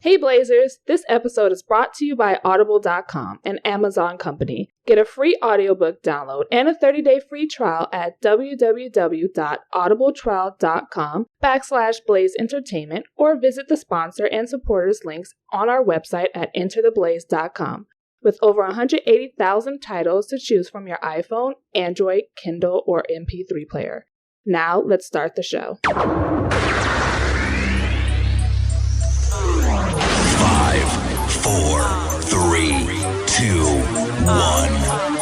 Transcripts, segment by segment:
Hey Blazers, this episode is brought to you by Audible.com, an Amazon company. Get a free audiobook download and a 30-day free trial at www.audibletrial.com/Blaze Entertainment or visit the sponsor and supporters links on our website at entertheblaze.com. With over 180,000 titles to choose from your iPhone, Android, Kindle, or MP3 player. Now, let's start the show. 5, 4, 3, 2, 1,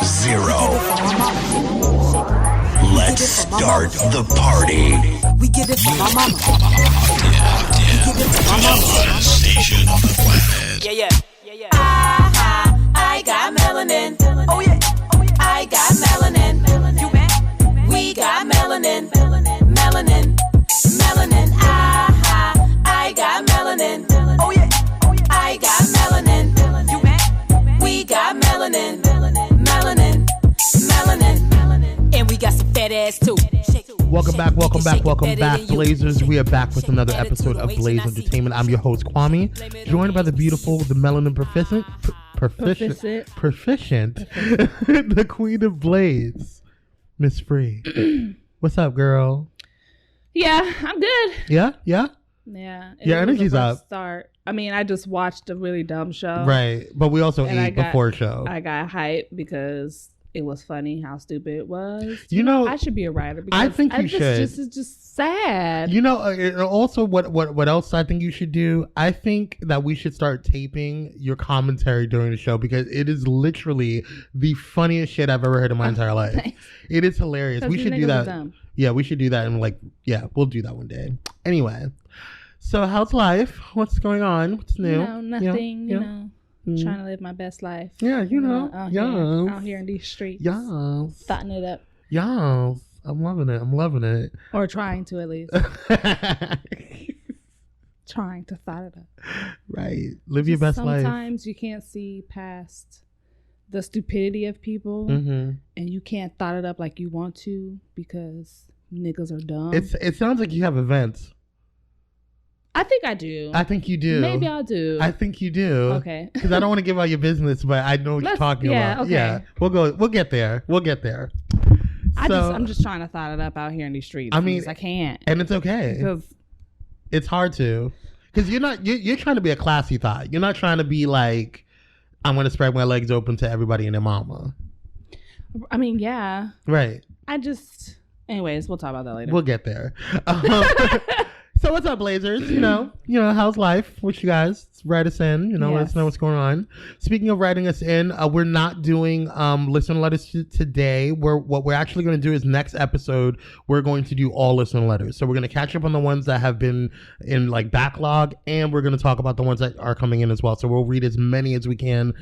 0. Let's start the party. We get it from my mama. Station on the planet. Yeah. I got melanin. Oh yeah. I got melanin. You bet. We got melanin. Melanin. I got melanin. Oh yeah. I got melanin. You bet. We got melanin. Melanin. And we got some fat ass too. Welcome back, Blazers. We are back with another episode of Blaze Entertainment. I'm your host, Kwame, joined by the beautiful, the melanin proficient, the queen of Blaze, Miss Free. What's up, girl? Yeah, I'm good. Yeah? Yeah. Your energy's up. Start. I mean, I just watched a really dumb show. Right, but we also ate before show. I got hyped because it was funny how stupid it was. You know, I should be a writer. Because I think you should. This is just sad. You know, also what else I think you should do? I think that we should start taping your commentary during the show because it is literally the funniest shit I've ever heard in my entire life. Thanks. It is hilarious. We should do that. Yeah, we should do that. And we'll do that one day. Anyway, so how's life? What's going on? What's new? Nothing, you know. Trying to live my best life. Yeah, out here in these streets. Yeah. Thotting it up. Yeah. I'm loving it. Or trying to, at least. Trying to thought it up. Right. Live your best life. Sometimes you can't see past the stupidity of people. Mm-hmm. And you can't thought it up like you want to because niggas are dumb. It sounds like you have events. I think I do. I think you do. Maybe I'll do. I think you do. Okay. Because I don't want to give out your business, but I know what you're talking about. Okay. Yeah. We'll get there. I'm just trying to thought it up out here in these streets. I mean, I can't. And it's okay. Because it's hard to. Because you're trying to be a classy thought. You're not trying to be like, I'm going to spread my legs open to everybody and their mama. I mean, yeah. Right. Anyways, we'll talk about that later. We'll get there. So what's up, Blazers? You know, how's life? What you guys write us in? Let us know what's going on. Speaking of writing us in, we're not doing listener letters today. What we're actually going to do is next episode we're going to do all listener letters. So we're going to catch up on the ones that have been in backlog, and we're going to talk about the ones that are coming in as well. So we'll read as many as we can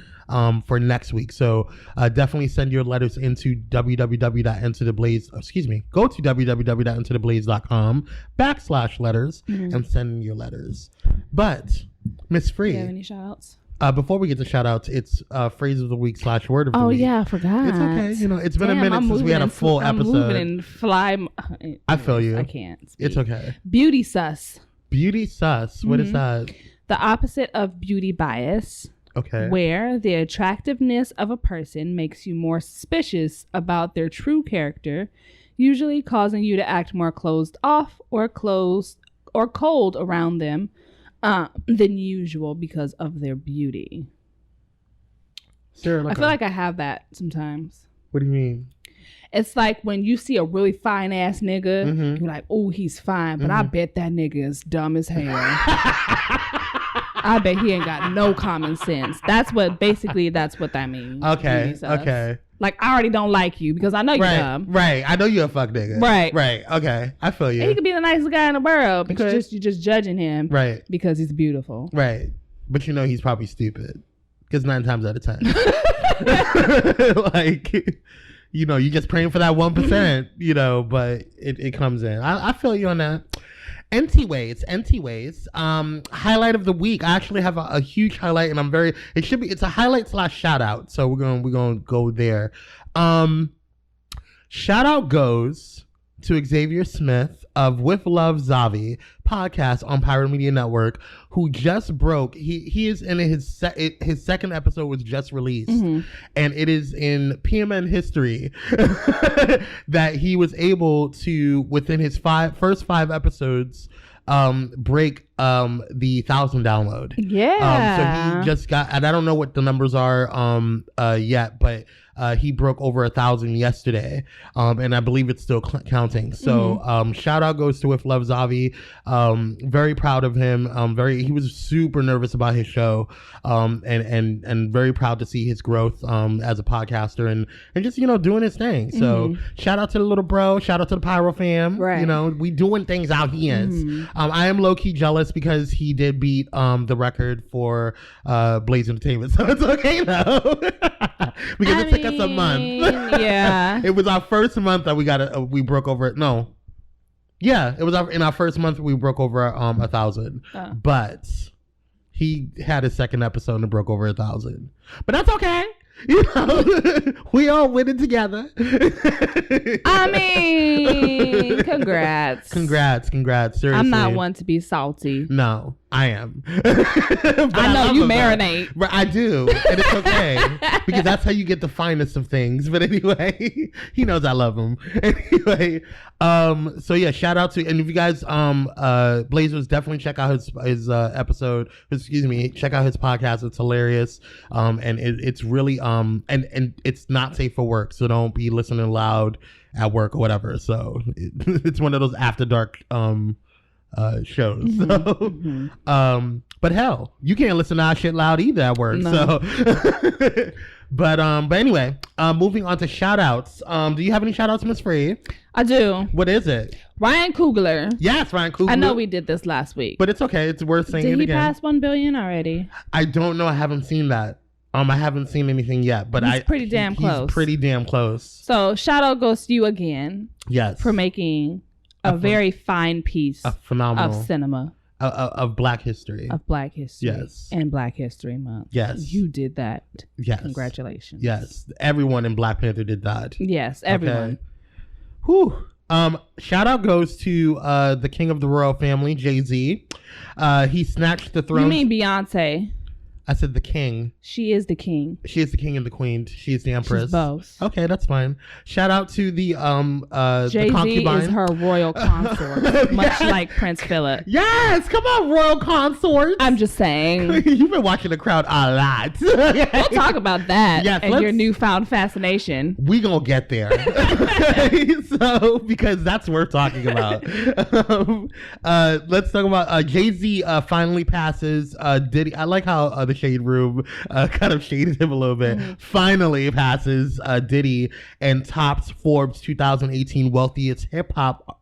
for next week. So definitely send your letters into www.entertheblaze. Go to www.entertheblaze.com/letters and send your letters. But Miss Free, do you have any shout outs? Before we get to shout outs, it's phrase of the week / word of the week. Oh yeah, I forgot. It's okay. It's been a minute since we had a full episode. I'm moving and fly. I feel you. I can't speak. It's okay. Beauty sus. Beauty sus. What is that? The opposite of beauty bias. Okay. Where the attractiveness of a person makes you more suspicious about their true character, usually causing you to act more closed off or cold around them than usual because of their beauty. Sarah, I feel like I have that sometimes. What do you mean? It's like when you see a really fine ass nigga, you're like, oh, he's fine, but I bet that nigga is dumb as hell. I bet he ain't got no common sense. That's what that means. Okay. Like, I already don't like you because I know you're dumb. Right. I know you're a fuck nigga. Right. Okay. I feel you. And he could be the nicest guy in the world, but you're just judging him. Right. Because he's beautiful. Right. But he's probably stupid. Because 9 times out of 10. You're just praying for that 1%, but it comes in. I feel you on that. Anyways, highlight of the week. I actually have a huge highlight, and it's a highlight / shout out. So we're gonna go there. Shout out goes to Xavier Smith of With Love Zavi podcast on Pyro Media Network, who just broke. He is in his second episode was just released, and it is in PMN history that he was able to, within his first five episodes, break the 1,000 download. Yeah. So he just got, and I don't know what the numbers are yet, but he broke over 1,000 yesterday, and I believe it's still counting. So shout out goes to With Love Zavi. Very proud of him. He was super nervous about his show, and very proud to see his growth as a podcaster and just doing his thing. So shout out to the little bro. Shout out to the Pyro fam. Right. We doing things out here. I am low key jealous because he did beat the record for Blaze Entertainment, so it's okay though. Because it took us a month. Yeah. It was our first month that we broke over it. No. Yeah, it was in our first month we broke over 1,000. But he had his second episode and broke over 1,000. But that's okay. We all win it together. I mean, congrats. Congrats. Seriously. I'm not one to be salty. No, I am. I know you marinate. Right, I do. And it's okay. Because that's how you get the finest of things. But anyway, he knows I love him. Anyway, so yeah, shout out to, and if you guys, Blazers, definitely check out his episode. Check out his podcast. It's hilarious. And it's really, and it's not safe for work. So don't be listening loud at work or whatever. So it's one of those after dark, shows. But hell, you can't listen to our shit loud either at work. No. So but anyway, moving on to shout outs. Do you have any shout outs, Miss Free? I do. What is it? Ryan Coogler. Yes, Ryan Coogler. I know we did this last week, but it's okay. It's worth saying it again. Did he pass 1 billion already? I don't know. I haven't seen that. I haven't seen anything yet, but he's pretty damn close. He's pretty damn close. So shout out goes to you again. Yes. For making a very fine piece phenomenal of cinema. Of Black history. Of Black history. Yes. And Black History Month. Yes. You did that. Yes. Congratulations. Yes. Everyone in Black Panther did that. Yes, everyone. Okay. Whew. Shout out goes to the king of the royal family, Jay-Z. He snatched the throne. You mean Beyonce? I said the king. She is the king. She is the king and the queen. She is the empress. She's both. Okay, that's fine. Shout out to the Jay-Z concubine. is her royal consort, much like Prince Philip. Yes, come on, royal consort. I'm just saying. You've been watching The Crown a lot. We'll talk about that and your newfound fascination. We gonna get there. So, because that's worth talking about. Let's talk about Jay-Z finally passes Diddy. I like how the Shade Room kind of shaded him a little bit. Finally passes Diddy and tops Forbes 2018 wealthiest hip hop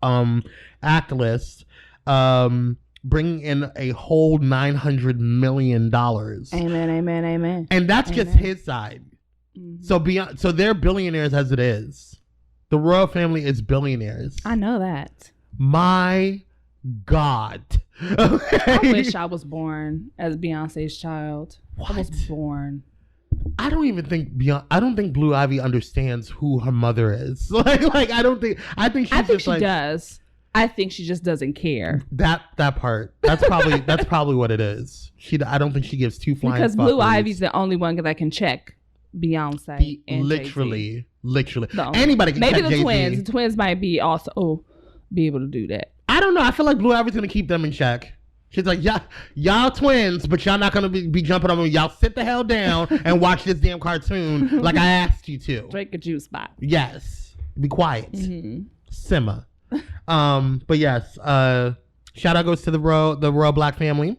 act list, bringing in a whole $900 million. Amen. And that's just his side. So they're billionaires as it is. The royal family is billionaires. I know that. My God. Okay. I wish I was born as Beyonce's child. What? I was born. I don't think Blue Ivy understands who her mother is. I think she does. I think she just doesn't care. That part. That's probably what it is. I don't think she gives two flying fuckers. Because Blue Ivy's the only one that can check Beyonce and literally. No. Anybody can check Maybe the Jay-Z. twins. The twins might be also be able to do that. I don't know. I feel like Blue Ivy's gonna keep them in check. She's like, yeah, y'all twins, but y'all not gonna be jumping on me. Y'all sit the hell down and watch this damn cartoon like I asked you to. Drink a juice box. Yes. Be quiet. Simmer. But yes, shout out goes to the royal Black family.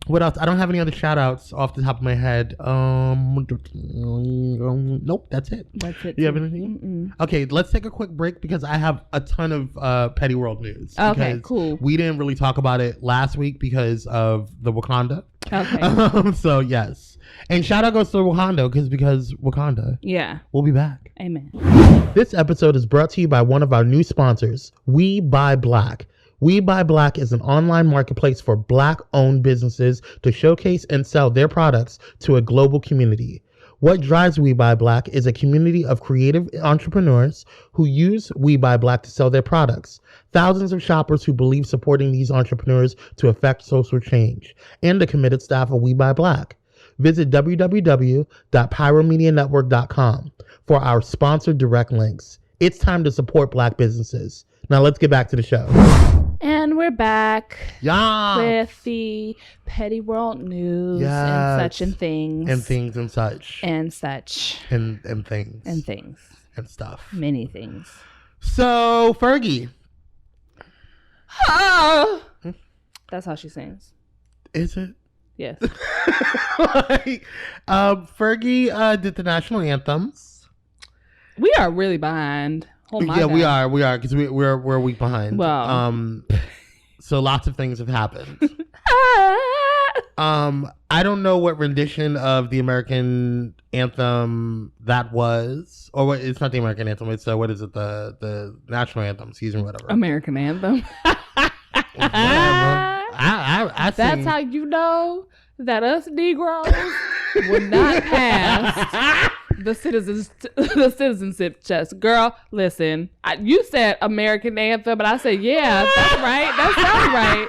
What else? I don't have any other shout outs off the top of my head. Nope, that's it. That's it. Do you have anything? Okay, let's take a quick break because I have a ton of petty world news. Okay, cool. We didn't really talk about it last week because of the Wakanda. Okay. So yes. And shout out goes to Wakanda because Wakanda. Yeah. We'll be back. Amen. This episode is brought to you by one of our new sponsors, We Buy Black. We Buy Black is an online marketplace for Black-owned businesses to showcase and sell their products to a global community. What drives We Buy Black is a community of creative entrepreneurs who use We Buy Black to sell their products. Thousands of shoppers who believe supporting these entrepreneurs to affect social change, and the committed staff of We Buy Black. Visit www.pyromedianetwork.com for our sponsored direct links. It's time to support Black businesses. Now let's get back to the show. And we're back with the petty world news and such and things. And things and such. And such. And things. And things. And stuff. Many things. So, Fergie. That's how she sings. Is it? Yes. Fergie did the national anthems. We are really behind. Oh my God. We are because we're a week behind. Well, so lots of things have happened. I don't know what rendition of the American anthem that was, or what? It's not the American anthem. It's what is it? The national anthem, season whatever. American anthem. I That's how you know that us Negroes will not pass the citizenship test. Girl, listen. You said American anthem, but I said, yeah, that's right. That sounds right.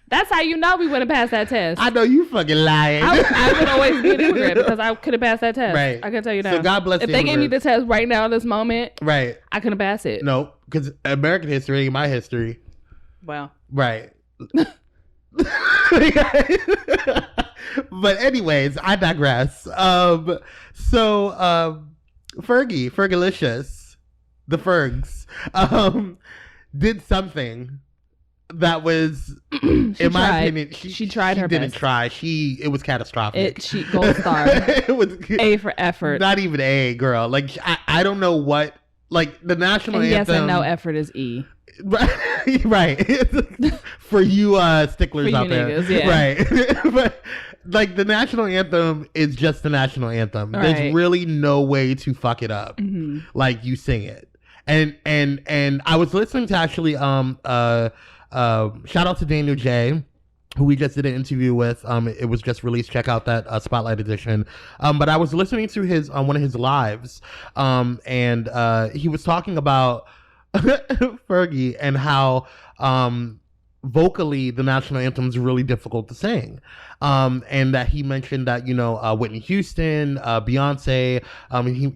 That's how you know we wouldn't pass that test. I know you fucking lying. I would always be an immigrant because I couldn't pass that test. Right. I can tell you that. So God bless if they gave me the test right now in this moment, right, I couldn't pass it. No, because American history ain't my history. Well. Right. But anyways, I digress. Fergalicious, the Fergs, did something that was, in my opinion, she tried her best. She didn't try. It was catastrophic. She gold star. It was A for effort. Not even A, girl. Like I don't know what. Like the national anthem. Yes, and no effort is E. Right. For you sticklers out there. Niggas, yeah. Right. But like the national anthem is just the national anthem. Right. There's really no way to fuck it up. Mm-hmm. Like you sing it. And I was listening to actually shout out to Daniel J, who we just did an interview with. It was just released. Check out that Spotlight edition. But I was listening to his one of his lives, and he was talking about Fergie and how vocally the national anthem is really difficult to sing, and that he mentioned that Whitney Houston, Beyonce,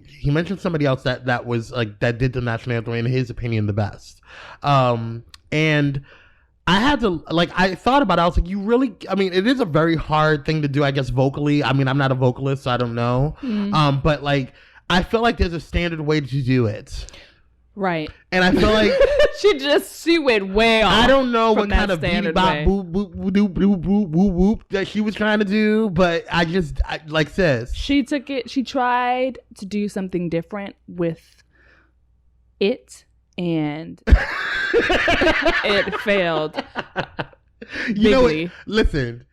he mentioned somebody else that was like that did the national anthem in his opinion the best, and I had to, I thought about it. I was like, it is a very hard thing to do, I guess, vocally. I mean, I'm not a vocalist, so I don't know. Mm. But, I feel like there's a standard way to do it. Right. And I feel like... she went way off. I don't know what kind of bebop, boop, boop, boop, boop, boop, boop, whoop that she was trying to do, but sis. She tried to do something different with it, and it failed. You know what? Listen,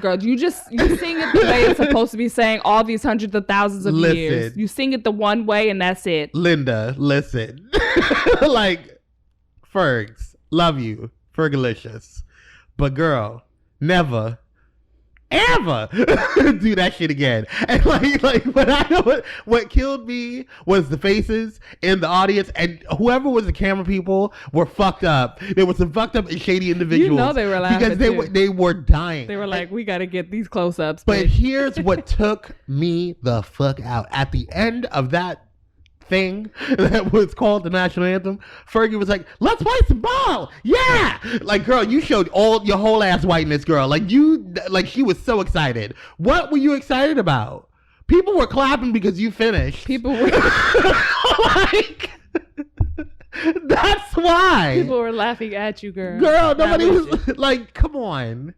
girl. You sing it the way it's supposed to be sang all these hundreds of thousands of years. You sing it the one way, and that's it. Linda, listen. Fergs, love you, Fergalicious, but girl, never, ever do that shit again. And but I know what killed me was the faces in the audience, and whoever was the camera people were fucked up. There were some fucked up and shady individuals. They were laughing because they were dying. They were like, we got to get these close-ups. But here's what took me the fuck out. At the end of that thing that was called the national anthem, Fergie was like, let's play some ball. Yeah. Girl, you showed your whole ass whiteness, girl. She was so excited. What were you excited about? People were clapping because you finished. People were that's why. People were laughing at you, girl. Girl, nobody was come on.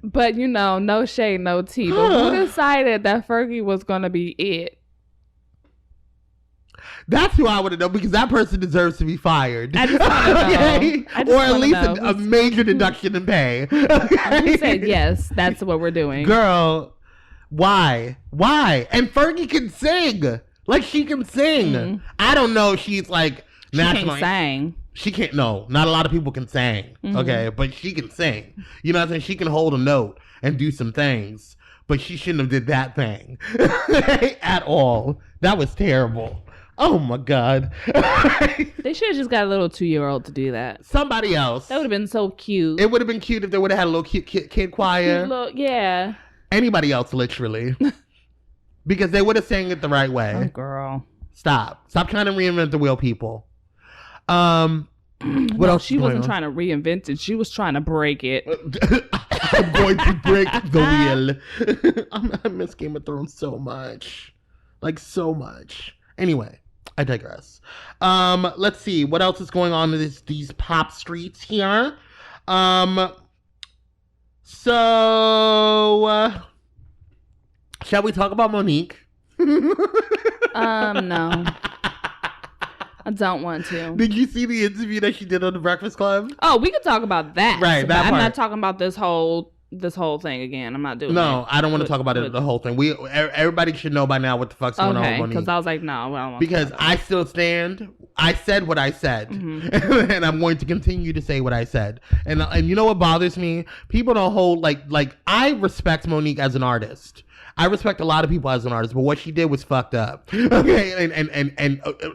But no shade, no tea. But who decided that Fergie was gonna be it? That's who I want to know, because that person deserves to be fired. I just want to know. Or at least a major deduction in pay. Okay? You said yes, that's what we're doing. Girl, why? And Fergie can sing. She can sing. Mm. I don't know if she's national. She can't sing. She can't. No, not a lot of people can sing. Mm-hmm. Okay, but she can sing. You know what I'm saying? She can hold a note and do some things. but she shouldn't have did that thing at all. That was terrible. Oh my God. They should have just got a little 2-year-old to do that. Somebody else. That would have been so cute. It would have been cute if they would have had a little cute kid choir. Yeah. Anybody else, literally. Because they would have sang it the right way. Oh, girl. Stop trying to reinvent the wheel, people. What else? She wasn't trying to reinvent it. She was trying to break it. I'm going to break the wheel. I miss Game of Thrones so much. Like, so much. Anyway, I digress. Let's see. What else is going on in these pop streets here? So, shall we talk about Monique? No. I don't want to. Did you see the interview that she did on the Breakfast Club? Oh, we could talk about that. Right, that I'm part. not talking about this whole thing again. I'm not doing that. No, I don't want to talk about it, the whole thing. Everybody should know by now what the fuck's going on with Monique. Because I was like, no, I don't want because I still stand. I said what I said, and I'm going to continue to say what I said. And you know what bothers me? People don't hold like I respect Monique as an artist. I respect a lot of people as an artist, but what she did was fucked up. Okay,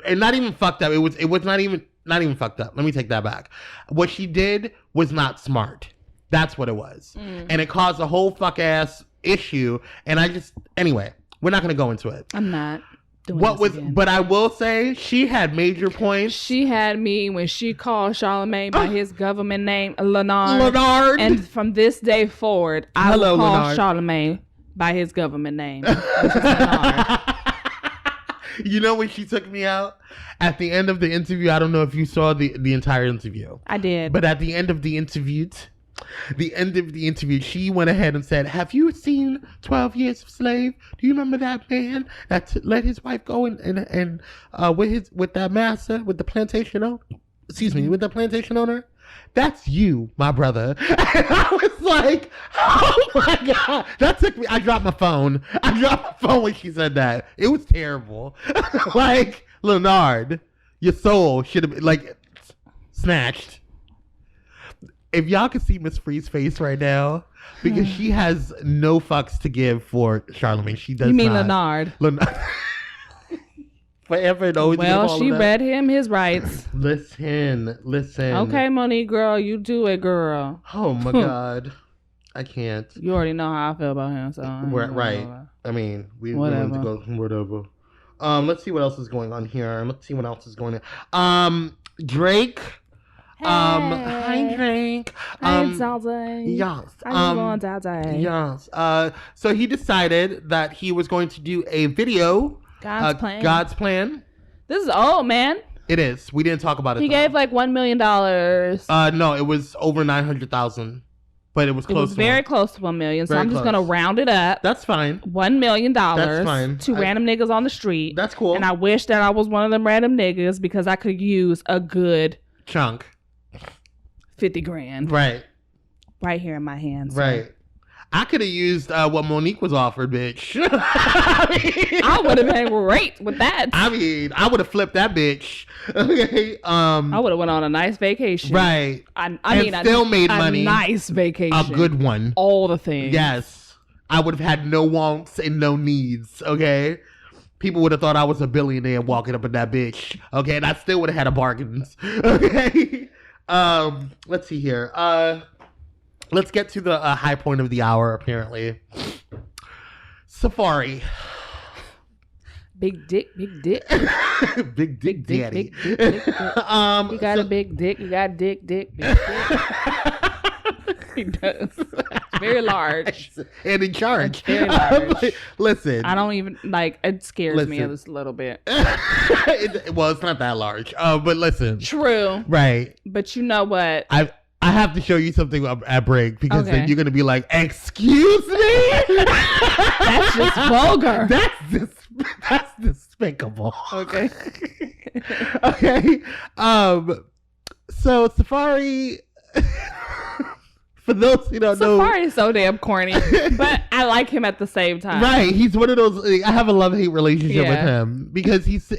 and not even fucked up. It was not even fucked up. Let me take that back. What she did was not smart. That's what it was, and it caused a whole fuck ass issue. And anyway, we're not gonna go into it. I'm not. But I will say she had major points. She had me when she called Charlamagne by his government name, Leonard. And from this day forward, I will call Charlamagne by his government name, which is Leonard. You know when she took me out? At the end of the interview, I don't know if you saw the entire interview. I did. But at the end of the interview, she went ahead and said, have you seen 12 Years of Slave? Do you remember that man that let his wife go and with that master, with the plantation owner? Excuse me, with the plantation owner? That's you, my brother. And I was like, oh my God. That took me, I dropped my phone when she said that. It was terrible. Like, Leonard, your soul should have been, like, snatched. If y'all could see Miss Free's face right now, because she has no fucks to give for Charlamagne. She does not. You mean Leonard? Forever and always. Well, she read him his rights. Listen. Okay, Monique, girl, you do it, girl. Oh my God, I can't. You already know how I feel about him, so right. I mean, we need to go whatever. Let's see what else is going on here. Drake. Hi Drake. Hi Dalday. Yes. Yes. So he decided that he was going to do a video. God's plan. This is old, man. It is. We didn't talk about it. He gave like $1 million. No, it was over 900,000, but it was close. It was very close to 1 million. So I'm just gonna round it up. That's fine. $1 million. That's fine. To random niggas on the street. That's cool. And I wish that I was one of them random niggas because I could use a good chunk. 50 grand. Right. Right here in my hands. Right. I could have used what Monique was offered, bitch. I would have been great with that. I mean, I would have flipped that bitch. Okay. I would have went on a nice vacation. Right. I mean, still made money. A nice vacation. A good one. All the things. Yes. I would have had no wants and no needs. Okay. People would have thought I was a billionaire walking up in that bitch. Okay. And I still would have had a bargains. Okay. Let's see here. Let's get to the high point of the hour, apparently. Safaree. Big dick. Big dick daddy. Big dick. You got a big dick. You got dick. Big dick. He does. It's very large. And in charge. It's very large. Listen. I don't even, it scares me just a little bit. Well, it's not that large. But listen. True. Right. But you know what? I have to show you something at break because then you're going to be like, excuse me? That's just vulgar. That's despicable. Okay. Okay. So Safaree, for those who don't know, Safaree is so damn corny, but I like him at the same time. Right. He's one of those, I have a love-hate relationship with him because he's a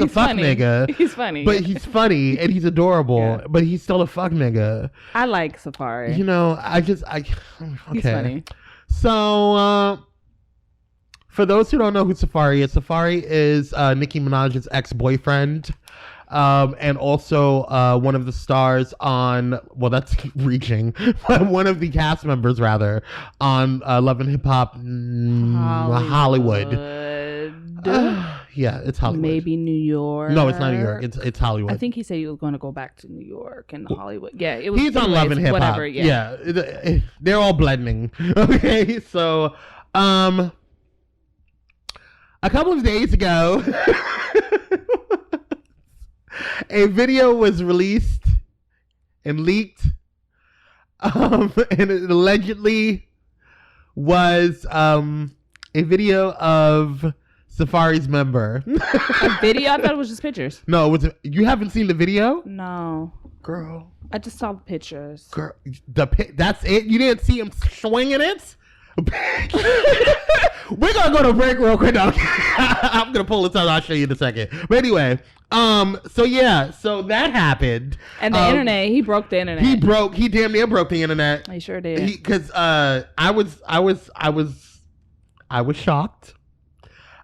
fuck funny. nigga. He's funny. But he's funny and he's adorable, but he's still a fuck nigga. I like Safaree. You know, okay. He's funny. So, For those who don't know who Safaree is Nicki Minaj's ex-boyfriend. And also one of the stars on, well, that's reaching, one of the cast members, rather, on Love and Hip Hop Hollywood. Yeah, it's Hollywood. Maybe New York. No, it's not New York. It's Hollywood. I think he said he was going to go back to New York and Hollywood. Yeah, it was. He's on Love and Hip Hop. Whatever. Yeah, they're all blending. Okay, so a couple of days ago, a video was released and leaked, and it allegedly was a video of Safaree's member. A video? I thought it was just pictures. No, it was. You haven't seen the video? No, girl. I just saw the pictures. Girl, that's it. You didn't see him swinging it. We're gonna go to break real quick. No, I'm gonna pull this out. I'll show you in a second. But anyway, so that happened. And the internet, he broke the internet. He damn near broke the internet. He sure did. Because I was shocked.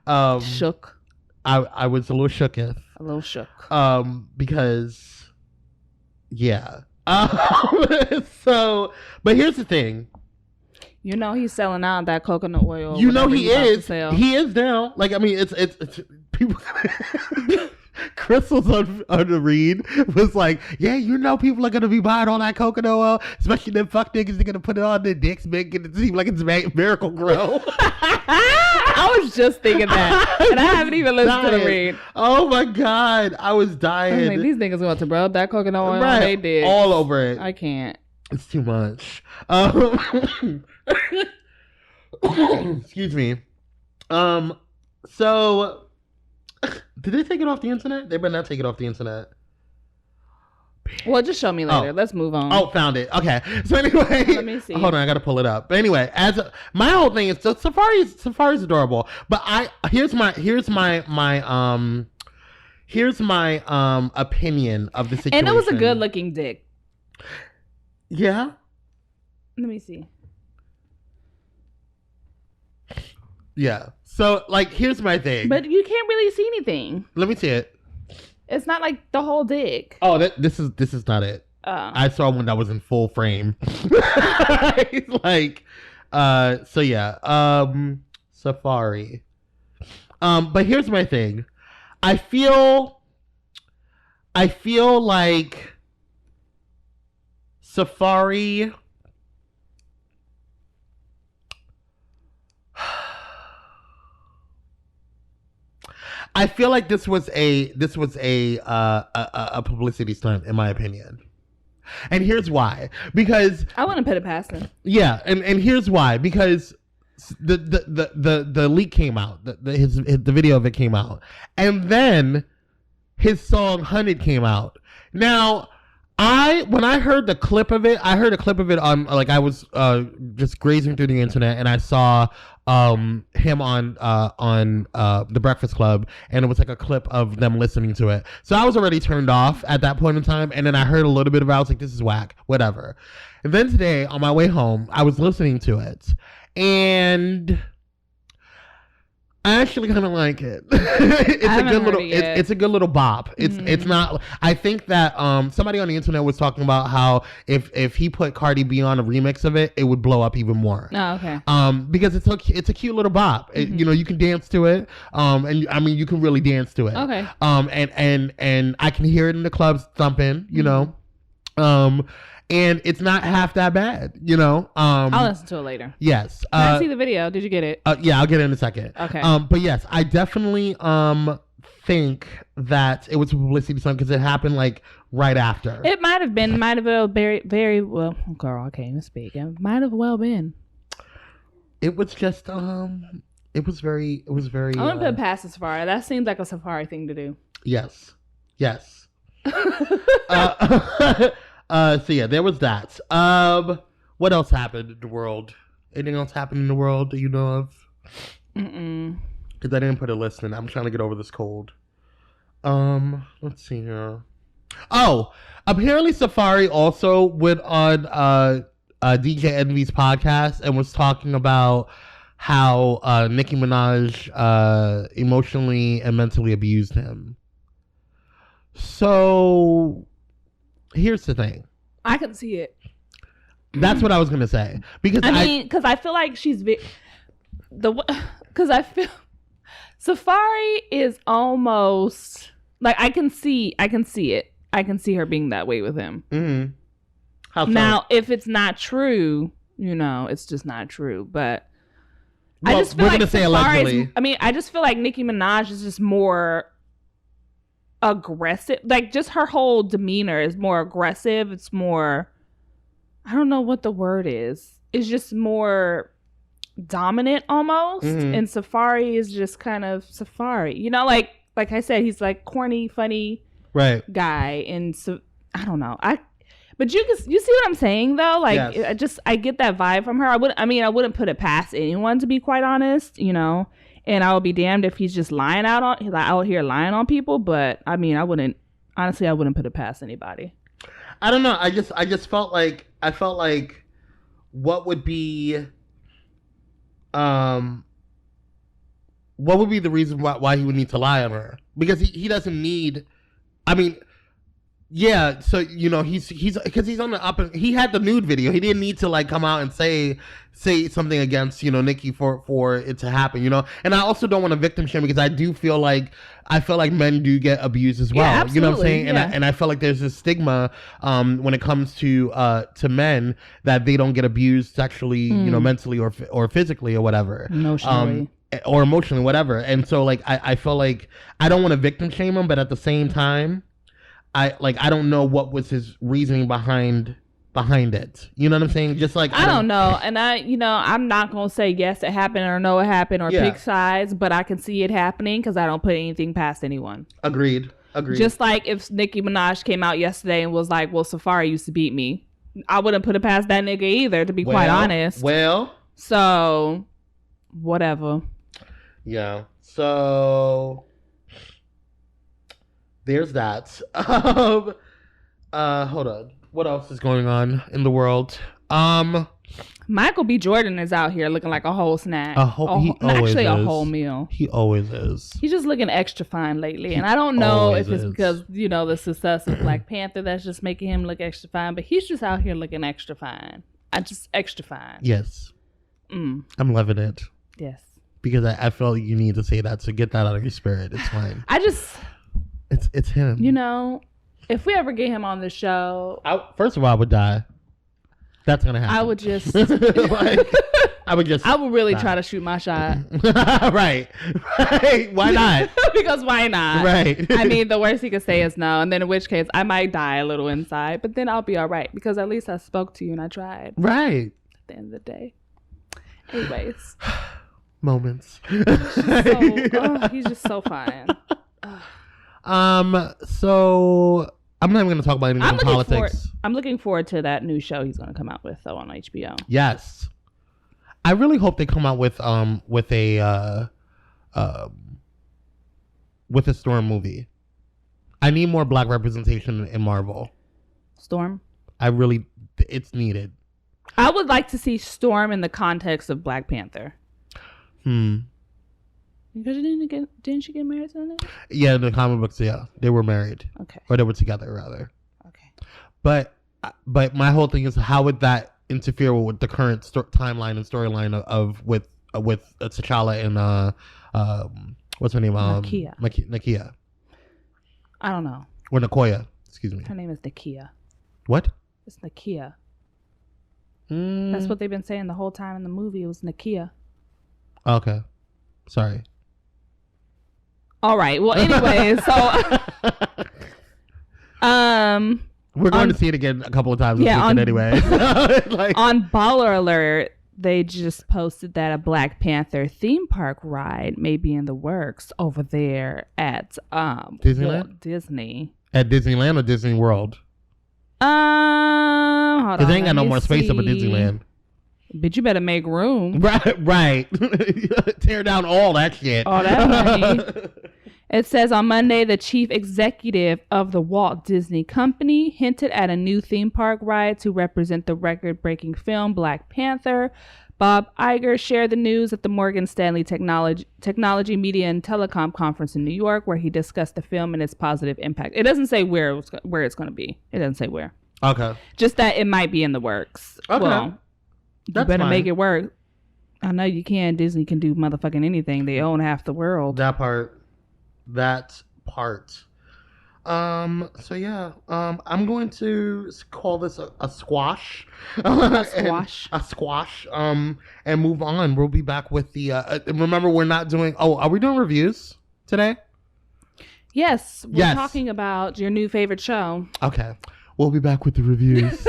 Shook. I was a little shooketh. A little shook. Because yeah. So, but here's the thing. You know he's selling out that coconut oil. You know he is. He is now. Like, I mean, it's people. Crystal's on the read was like, yeah, you know people are gonna be buying all that coconut oil, especially them fuck niggas. They're gonna put it on their dicks, making it seem like it's Miracle Grow. I was just thinking that, and I haven't even listened to the read. Oh my god, I was dying. I was like, these niggas want to rub that coconut oil. Right. They did all over it. I can't. It's too much. Excuse me. So did they take it off the internet? They better not take it off the internet. Well, just show me later. Let's move on. Oh, found it. Okay. So anyway, let me see. Hold on, I gotta pull it up. But anyway, my whole thing is, so Safaree's adorable. But here's my opinion of the situation. And it was a good looking dick. Yeah. Let me see. Yeah. So, like, here's my thing. But you can't really see anything. Let me see it. It's not like the whole dick. Oh, this is not it. I saw one that was in full frame. Like, so yeah. Safaree. But here's my thing. I feel like Safaree. I feel like this was a publicity stunt, in my opinion, and here's why. Because I wouldn't put it past him. Yeah, and here's why. Because the leak came out, the video of it came out, and then his song "Hunted" came out. Now, when I heard the clip of it, on, like, I was just grazing through the internet, and I saw him on the Breakfast Club, and it was like a clip of them listening to it. So I was already turned off at that point in time, and then I heard a little bit of it. I was like, this is whack, whatever. And then today on my way home, I was listening to it, and I actually kind of like it. It's a good little bop. It's not. I think that somebody on the internet was talking about how if he put Cardi B on a remix of it, it would blow up even more. Oh, okay. Because it's a cute little bop. You know, you can dance to it. And I mean, you can really dance to it. Okay. And I can hear it in the clubs thumping. You know. And it's not half that bad, you know. I'll listen to it later. Yes. Can I see the video? Did you get it? Yeah, I'll get it in a second. Okay. But yes, I definitely think that it was a publicity stunt because it happened like right after. It might have been. Might have been very, very well. Girl, I can't even speak. It might have well been. It was just. It was very. I want to put past the Safaree. That seems like a Safaree thing to do. Yes. So yeah, there was that. What else happened in the world? Anything else happened in the world that you know of? Because I didn't put a list in. I'm trying to get over this cold. Let's see here. Oh, apparently Safaree also went on DJ Envy's podcast and was talking about how Nicki Minaj emotionally and mentally abused him. So here's the thing. I can see it. That's what I was gonna say, because because I feel like she's because I feel Safaree is almost like I can see it. I can see her being that way with him. Mm-hmm. How so? Now, if it's not true, it's just not true. But well, I just feel like allegedly. I just feel like Nicki Minaj is just more aggressive. Like, just her whole demeanor is more aggressive. It's more, I don't know what the word is. It's just more dominant almost. Mm-hmm. And Safaree is just kind of Safaree. Like I said, he's like corny, funny guy. And so I don't know. But you see what I'm saying though? Like, yes. I get that vibe from her. I wouldn't put it past anyone, to be quite honest, and I would be damned if he's just out here lying on people. But I wouldn't put it past anybody. I don't know. I just felt like what would be the reason why he would need to lie on her? Because he doesn't need, yeah, so he's because he's on the up. He had the nude video. He didn't need to like come out and say something against Nicki for it to happen. And I also don't want to victim shame, because I feel like men do get abused as well. Yeah, absolutely. You know what I'm saying? Yeah. And I feel like there's this stigma when it comes to men, that they don't get abused sexually, mentally or physically or whatever. Emotionally. Or emotionally, whatever. And so like I feel like I don't want to victim shame him, but at the same time, I don't know what was his reasoning behind it. You know what I'm saying? Just like I don't know. And I'm not gonna say yes it happened or no it happened or pick sides, but I can see it happening because I don't put anything past anyone. Agreed. Just like if Nicki Minaj came out yesterday and was like, well, Safaree used to beat me, I wouldn't put it past that nigga either, to be quite honest. So whatever. Yeah. So there's that. Hold on. What else is going on in the world? Michael B. Jordan is out here looking like a whole snack. A whole meal. He always is. He's just looking extra fine lately. And I don't know if it's because, the success of Black Panther that's just making him look extra fine. But he's just out here looking extra fine. Extra fine. Yes. I'm loving it. Yes. Because I felt you need to say that. So get that out of your spirit. It's fine. It's him. If we ever get him on the show, first of all, I would die. That's gonna happen. I would just I would really try to shoot my shot. Right. Why not? Because why not? Right. The worst he could say is no, and then in which case I might die a little inside, but then I'll be all right because at least I spoke to you and I tried. Right. At the end of the day. Anyways. Moments. He's just so fine. So I'm not even going to talk about anything in politics. I'm looking forward to that new show he's going to come out with, though, on HBO. Yes, I really hope they come out with a Storm movie. I need more Black representation in Marvel. Storm? It's needed. I would like to see Storm in the context of Black Panther. Because didn't she get married to that? Yeah, in the comic books, yeah. They were married. Okay. Or they were together, rather. Okay. But my whole thing is, how would that interfere with the current timeline and storyline of with T'Challa and what's her name? Nakia. I don't know. Or Nakoya. Excuse me. Her name is Nakia. What? It's Nakia. That's what they've been saying the whole time in the movie. It was Nakia. Okay. Sorry. All right. Well, anyway, so we're going to see it again a couple of times this weekend anyway. On Baller Alert, they just posted that a Black Panther theme park ride may be in the works over there at Disneyland? Disney. At Disneyland or Disney World? Hold on. Because they ain't got no more space up at Disneyland. But you better make room. Right. Tear down all that shit. All that money. It says on Monday, the chief executive of the Walt Disney Company hinted at a new theme park ride to represent the record-breaking film Black Panther, Bob Iger shared the news at the Morgan Stanley Technology, Media, and Telecom Conference in New York, where he discussed the film and its positive impact. It doesn't say where it's going to be. It doesn't say where. Okay. Just that it might be in the works. Okay. Well, That's you better fine. make it work. I know you can. Disney can do motherfucking anything. They own half the world. That part. So yeah, I'm going to call this a squash. A squash. A squash. And move on. We'll be back with the. Remember, we're not doing. Oh, are we doing reviews today? Yes, we're talking about your new favorite show. Okay, we'll be back with the reviews.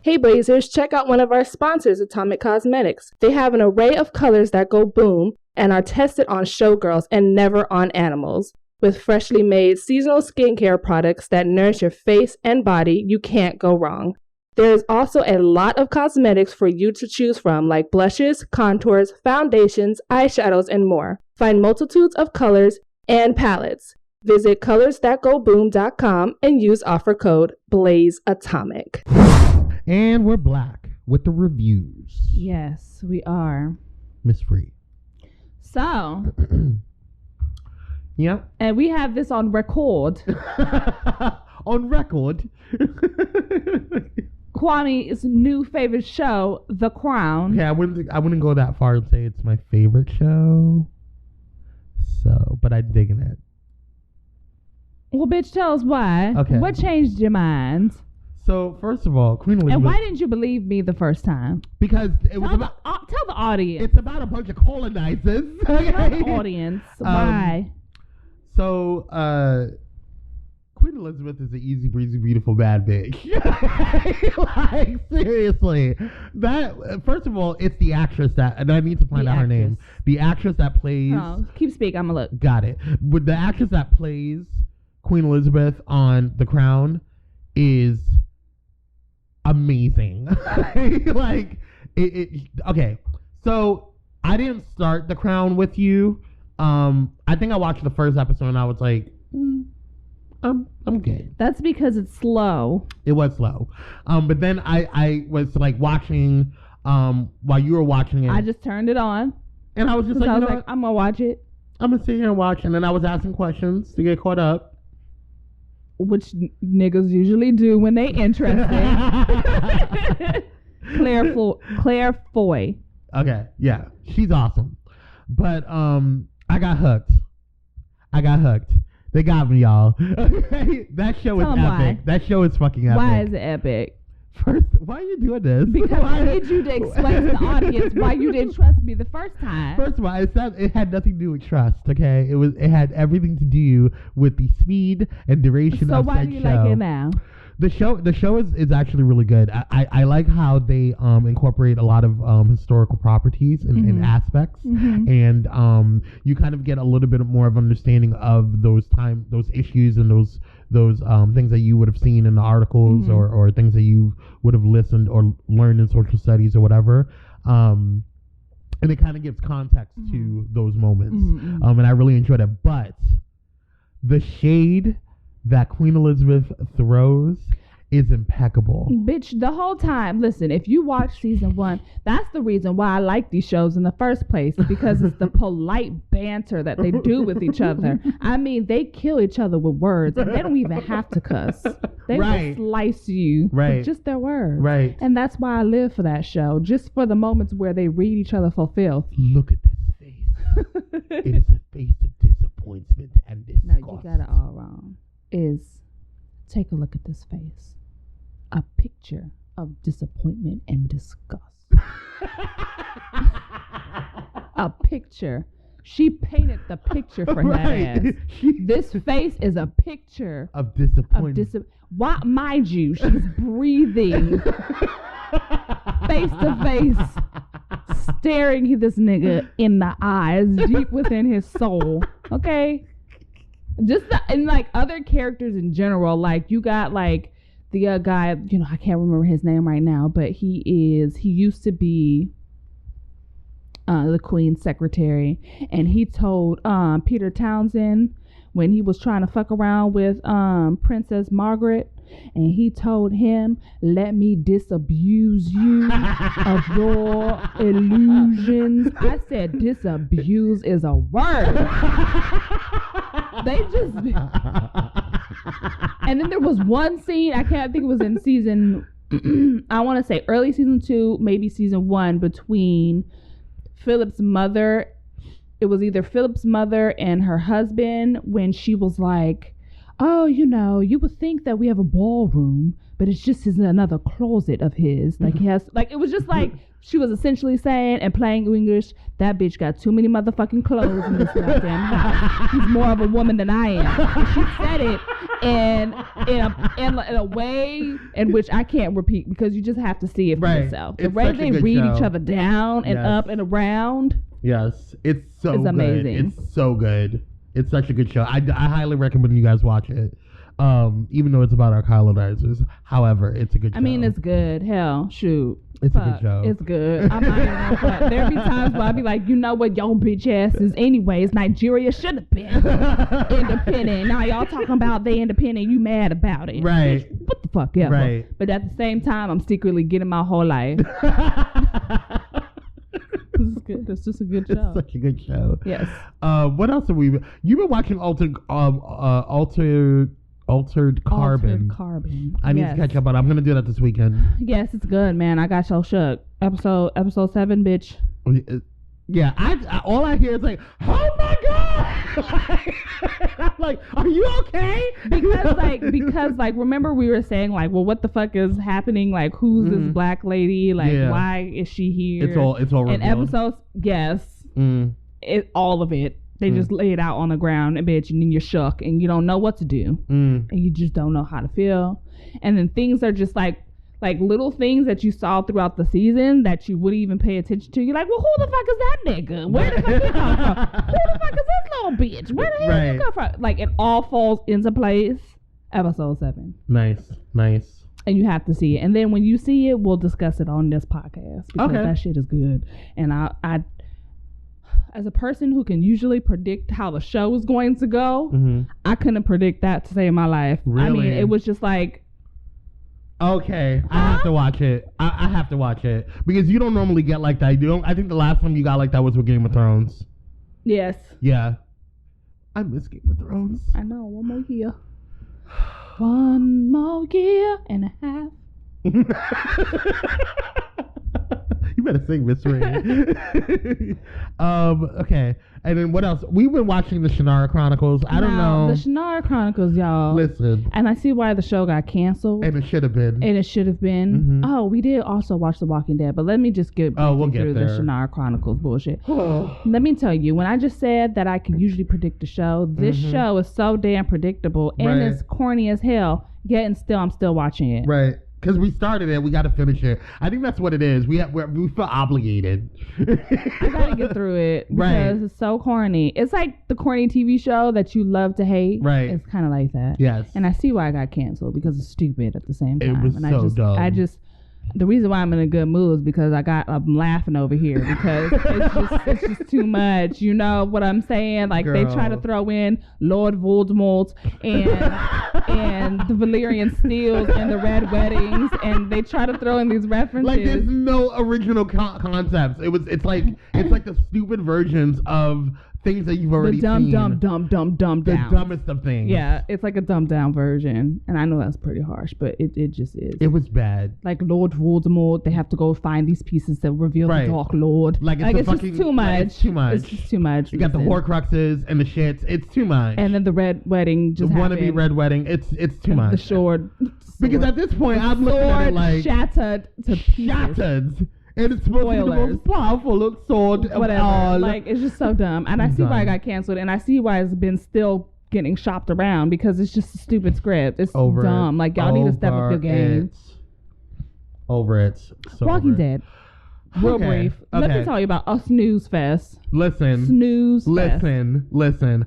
Hey Blazers, check out one of our sponsors, Atomic Cosmetics. They have an array of colors that go boom and are tested on showgirls and never on animals. With freshly made seasonal skincare products that nourish your face and body, you can't go wrong. There is also a lot of cosmetics for you to choose from, like blushes, contours, foundations, eyeshadows, and more. Find multitudes of colors and palettes. Visit colorsthatgoboom.com and use offer code BLAZEATOMIC. And we're back with the reviews. Yes, we are. Miss Free. So. Yep. And we have this on record. On record. Kwame's new favorite show, The Crown. Okay, I wouldn't go that far and say it's my favorite show. So, but I'm digging it. Well, bitch, tell us why. Okay. What changed your mind? So, first of all, Queen Elizabeth. And why didn't you believe me the first time? Because it was about. Tell the audience. It's about a bunch of colonizers. Okay? Tell the audience why. So, Queen Elizabeth is an easy breezy, beautiful, bad bitch. Like, seriously. First of all, it's the actress that, and I need to find out her name. The actress that plays. Oh, keep speaking, I'm going to look. Got it. But the actress that plays Queen Elizabeth on The Crown is amazing. Like, okay. So, I didn't start The Crown with you. I think I watched the first episode and I was like, I'm good. That's because it's slow. It was slow. But then I was like watching, while you were watching it. I just turned it on. And I was just like, I'm going to watch it. I'm going to sit here and watch. And then I was asking questions to get caught up. Which niggas usually do when they interested. Claire Foy. Okay. Yeah. She's awesome. But, I got hooked. They got me, y'all. Okay? That show is epic. Why. That show is fucking epic. Why is it epic? First, why are you doing this? Because I need you to explain to the audience why you didn't trust me the first time. First of all, it had nothing to do with trust, okay? It had everything to do with the speed and duration of said show. So why do you like it now? The show is actually really good. I like how they incorporate a lot of historical properties and aspects, and you kind of get a little bit more of understanding of those issues and those things that you would have seen in the articles or things that you would have listened or learned in social studies or whatever. And it kind of gives context to those moments. And I really enjoyed it. But the shade that Queen Elizabeth throws is impeccable. Bitch, the whole time, listen, if you watch season 1, that's the reason why I like these shows in the first place, because it's the polite banter that they do with each other. I mean, they kill each other with words, and they don't even have to cuss. They will slice you with just their words. Right. And that's why I live for that show, just for the moments where they read each other for filth. Look at this face. It is a face of disappointment and disgust. No, you got it all wrong. Take a look at this face. A picture of disappointment and disgust. A picture. She painted the picture for that ass. This face is a picture of disappointment. Why, mind you, she's breathing face to face, staring this nigga in the eyes, deep within his soul. Okay? Just and like other characters in general, like you got like the guy, I can't remember his name right now, but he used to be the Queen's secretary, and he told Peter Townsend when he was trying to fuck around with Princess Margaret, and he told him, let me disabuse you of your illusions. I said, disabuse is a word. They just... And then there was one scene, I think it was in season... I want to say early season 2, maybe season 1, between Philip's mother. It was either Philip's mother and her husband, when she was like, oh, you know, you would think that we have a ballroom, but it's just another closet of his. Like he has, like, it was just like, she was essentially saying, and playing English, that bitch got too many motherfucking clothes in this goddamn house. She's more of a woman than I am. And she said it in a way in which I can't repeat, because you just have to see it for yourself. The way they read each other down and up and around. Yes, it's so amazing. It's so good. It's such a good show. I highly recommend you guys watch it. Even though it's about our colonizers. However, it's a good show. I mean, it's good. Hell, shoot. It's a good show. It's good. I'm not even gonna front. There be times where I be like, you know what, your bitch asses. Anyways, Nigeria should have been independent. Now y'all talking about they independent. You mad about it? Right. Bitch, what the fuck ever. Right. But at the same time, I'm secretly getting my whole life. This is good. It's just a good show. It's such a good show. Yes. What else have we been? You've been watching Altered Carbon. Altered Carbon. I need to catch up on it. I'm gonna do that this weekend. Yes, it's good, man. I got so shook. Episode 7, bitch. Yeah, I all I hear is like, oh my god! I'm like, are you okay? because remember we were saying like, well, what the fuck is happening? Like, who's this black lady? Like, why is she here? It's all revealed. And episodes, yes, it all of it. They just lay it out on the ground, and bitch, and then you're shook, and you don't know what to do, and you just don't know how to feel. And then things are just like little things that you saw throughout the season that you wouldn't even pay attention to. You're like, well, who the fuck is that nigga? Where the fuck he come from? Who the fuck is this little bitch? Where the hell did he come from? Like, it all falls into place. Episode 7. Nice. And you have to see it. And then when you see it, we'll discuss it on this podcast, because that shit is good. And I as a person who can usually predict how the show is going to go, I couldn't predict that to save my life. Really? I mean, it was just like, okay, I have to watch it. I have to watch it, because you don't normally get like that. I think the last time you got like that was with Game of Thrones. Yes. Yeah. I miss Game of Thrones. I know. One more year. 1 more year and a half. You better sing, Miss Ray. Okay. And then what else? We've been watching the Shannara Chronicles. I don't know. The Shannara Chronicles, y'all. Listen. And I see why the show got canceled. And it should have been. Oh, we did also watch The Walking Dead, but let me just get we'll get through there. the Shannara Chronicles bullshit. Let me tell you, when I just said that I can usually predict the show, this show is so damn predictable and it's corny as hell, yet and still I'm still watching it. Right. Because we started it, we got to finish it. I think that's what it is. We feel obligated. I got to get through it because it's so corny. It's like the corny TV show that you love to hate. Right. It's kind of like that. Yes. And I see why I got canceled, because it's stupid at the same time. It was and dumb. The reason why I'm in a good mood is because I'm laughing over here, because it's just too much. You know what I'm saying? Like, Girl. they try to throw in Lord Voldemort and the Valyrian Steels and the Red Weddings, and they try to throw in these references. Like, there's no original concepts. It's like the stupid versions of things that you've already seen. Dumb The down. dumbest of things. Yeah, it's like a dumbed down version. And I know that's pretty harsh, but it just is. It was bad. Like Lord Voldemort, they have to go find these pieces that reveal the Dark Lord. Like it's just too much. It's too much. It's just too much. You got the Horcruxes and the shits. It's too much. And then the Red Wedding just happened. The wannabe Red Wedding. It's too much. The sword. Because at this point, I'm looking at it like shattered to pieces. Shattered. And it's supposed to be the most powerful sword of all. Like, it's just so dumb. And I see why it got canceled. And I see why it's been still getting shopped around, because it's just a stupid script. It's dumb. Like, y'all need to step up your game. Over it. So Walking Dead. Real brief. Let me tell you about a snooze fest. Listen. Snooze fest. Listen.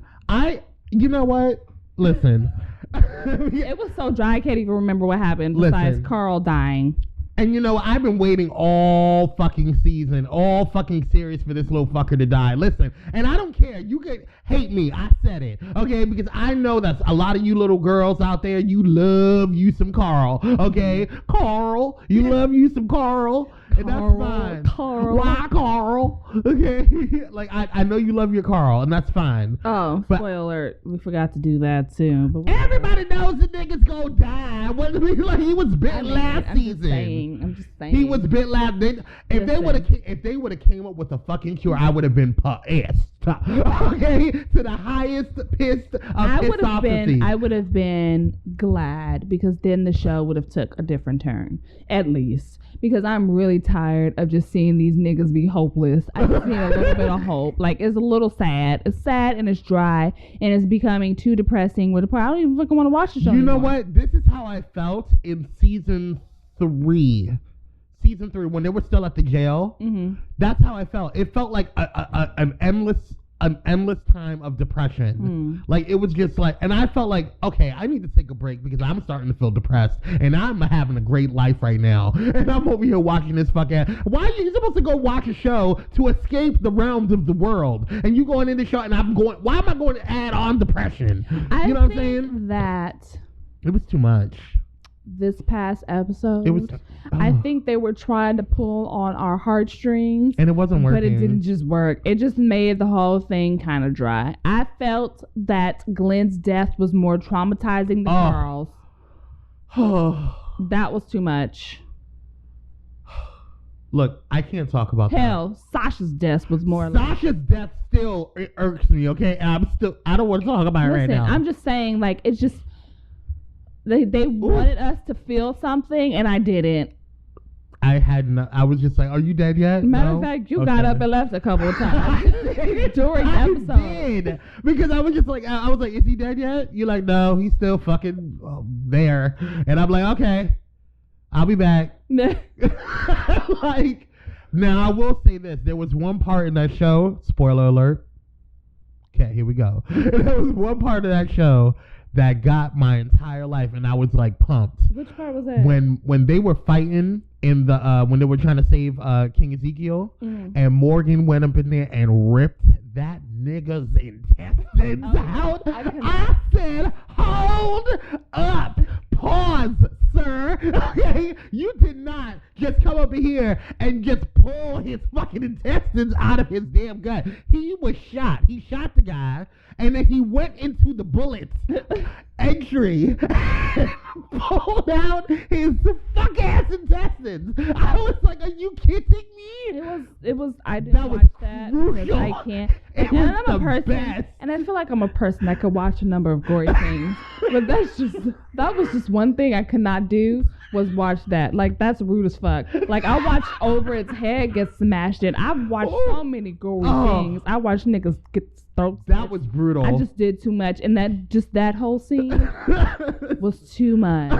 You know what? Listen. It was so dry, I can't even remember what happened besides Carl dying. And you know, I've been waiting all fucking season, all fucking series for this little fucker to die. Listen, and I don't care. You can hate me. I said it. Okay? Because I know that a lot of you little girls out there, you love you some Carl. Okay? Carl. You love you some Carl. And that's fine. Carl. Why Carl? Okay? Like, I know you love your Carl, and that's fine. Oh, spoiler alert. We forgot to do that too. But everybody knows the nigga's gonna die. What, like, he was bit last season. I'm just saying. He was bit last. If they would have came up with a fucking cure, I would have been pissed. Okay, to the highest pissed of pissopathy. I would have been glad, because then the show would have took a different turn, at least. Because I'm really tired of just seeing these niggas be hopeless. I just need a little bit of hope. Like, it's a little sad. It's sad and it's dry and it's becoming too depressing with the part. I don't even fucking want to watch the show anymore. You know what? This is how I felt in season 3. Season 3, when they were still at the jail. Mm-hmm. That's how I felt. It felt like an endless time of depression. Like, it was just like, and I felt like, okay, I need to take a break because I'm starting to feel depressed and I'm having a great life right now, and I'm over here watching this fucking. Why are you supposed to go watch a show to escape the realms of the world, and you going in the show and I'm going, why am I going to add on depression? You know what I'm saying? That it was too much. This past episode, it was. I think they were trying to pull on our heartstrings, and it wasn't working. But it didn't just work. It just made the whole thing kind of dry. I felt that Glenn's death was more traumatizing than Carl's. That was too much. Look, I can't talk about that. Hell, Sasha's death was more. Sasha's death still irks me. Okay, I don't want to talk about it right now. I'm just saying, like, it's just. They wanted us to feel something, and I didn't. I was just like, are you dead yet? Matter of fact, you got up and left a couple of times during the episode. I did. Because I was just like, I was like, is he dead yet? You're like, no, he's still fucking there. And I'm like, okay, I'll be back. Like, now I will say this. There was one part in that show, spoiler alert. Okay, here we go. There was one part of that show that got my entire life, and I was like pumped. Which part was that? When they were fighting in the when they were trying to save King Ezekiel, and Morgan went up in there and ripped that nigga's intestines out. I said, hold up, pause, sir. Okay, you did not just come up here and just pull his fucking intestines out of his damn gut. He was shot. He shot the guy. And then he went into the bullets entry and pulled out his fuck ass intestines. I was like, are you kidding me? It was I didn't watch that because I can't. And I'm a person, best. And I feel like I'm a person that could watch a number of gory things. But that was just one thing I could not do, was watch that. Like, that's rude as fuck. Like, I watched over its head get smashed in. I've watched so many gory things. I watched niggas get throats. That was brutal. I just did too much, and that whole scene was too much.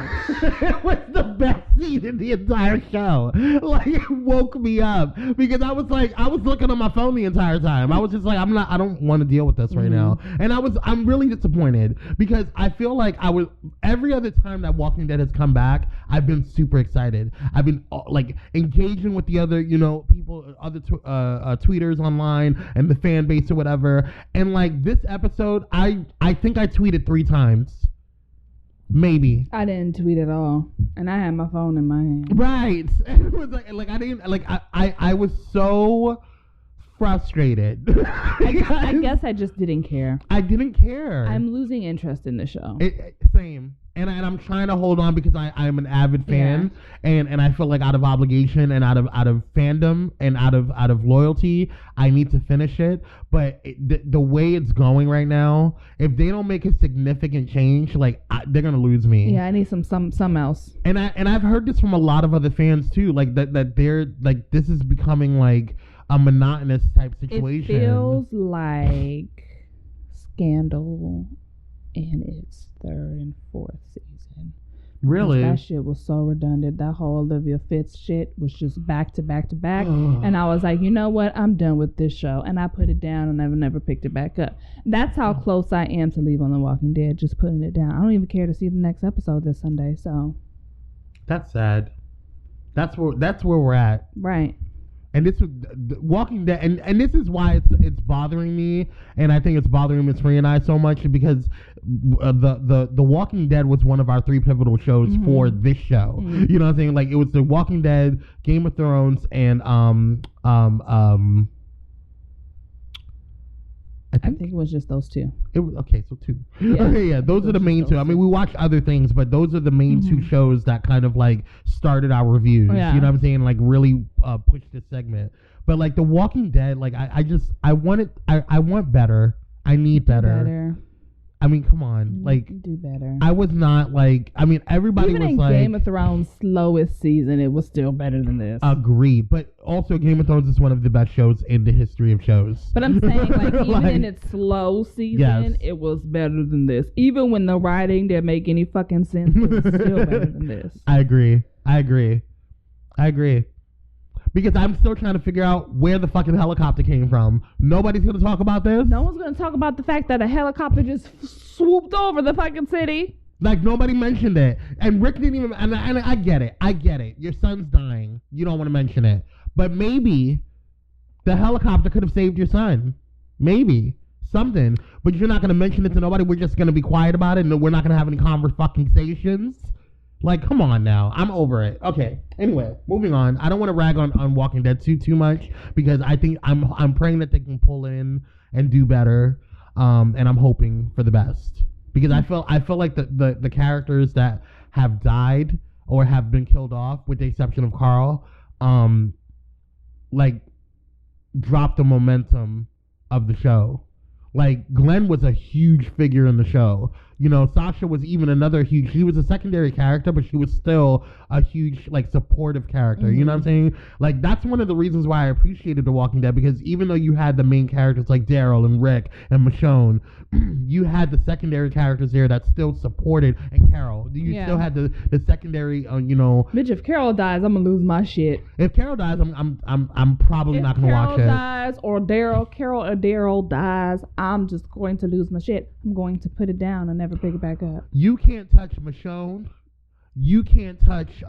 It was the best scene in the entire show. Like, it woke me up because I was looking on my phone the entire time. I was just like, I don't want to deal with this right now. And I'm really disappointed because I feel like every other time that Walking Dead has come back, I've been super excited. I've been like engaging with the other, people, other tweeters online and the fan base or whatever. And like this episode, I think I tweeted 3 times. Maybe. I didn't tweet at all. And I had my phone in my hand. Right. It was like I didn't I was so frustrated. I guess I just didn't care. I didn't care. I'm losing interest in the show. Same. And I'm trying to hold on because I'm an avid fan, and I feel like out of obligation and out of fandom and out of loyalty, I need to finish it. But the way it's going right now, if they don't make a significant change, they're gonna lose me. Yeah, I need some else. And I've heard this from a lot of other fans too, like that they're like, this is becoming like a monotonous type situation. It feels like Scandal in its 3rd and 4th season. Really? That shit was so redundant. That whole Olivia Fitz shit was just back to back to back. And I was like, you know what? I'm done with this show. And I put it down and I've never picked it back up. That's how close I am to leave on The Walking Dead, just putting it down. I don't even care to see the next episode this Sunday, so. That's sad. That's where we're at. Right. And this was Walking Dead, and this is why it's bothering me, and I think it's bothering Miss Free and I so much because the Walking Dead was one of our 3 pivotal shows for this show. You know what I'm saying? Like, it was The Walking Dead, Game of Thrones, and I think it was just those 2. It was okay, so 2. Yeah. Okay, yeah, those are the main 2. I mean, we watched other things, but those are the main 2 shows that kind of like started our reviews. Yeah. You know what I'm saying? Like, really pushed this segment. But like The Walking Dead, like I want better. I need better. I mean, come on, like do better. I was not like. I mean, everybody even was in like Game of Thrones' slowest season, it was still better than this. Agree, but also Game of Thrones is one of the best shows in the history of shows. But I'm saying, like, even in its slow season, it was better than this. Even when the writing didn't make any fucking sense, it was still better than this. I agree. Because I'm still trying to figure out where the fucking helicopter came from. Nobody's going to talk about this. No one's going to talk about the fact that a helicopter just swooped over the fucking city. Like, nobody mentioned it. And Rick didn't even... And I get it. Your son's dying. You don't want to mention it. But maybe the helicopter could have saved your son. Maybe. Something. But you're not going to mention it to nobody. We're just going to be quiet about it. And we're not going to have any conversations. Like, come on now. I'm over it. Okay. Anyway, moving on. I don't want to rag on Walking Dead too much because I think I'm praying that they can pull in and do better. And I'm hoping for the best. Because I feel like the characters that have died or have been killed off, with the exception of Carl, like dropped the momentum of the show. Like, Glenn was a huge figure in the show. You know, Sasha was even another huge... She was a secondary character, but she was still a huge, like, supportive character. You know what I'm saying? Like, that's one of the reasons why I appreciated The Walking Dead, because even though you had the main characters like Daryl and Rick and Michonne, you had the secondary characters there that still supported... And Carol. You still had the secondary, you know... Bitch, if Carol dies, I'm gonna lose my shit. If Carol dies, I'm probably not gonna watch it. If Carol dies or Daryl dies, I'm just going to lose my shit. I'm going to put it down and never pick it back up. You can't touch Michonne. You can't touch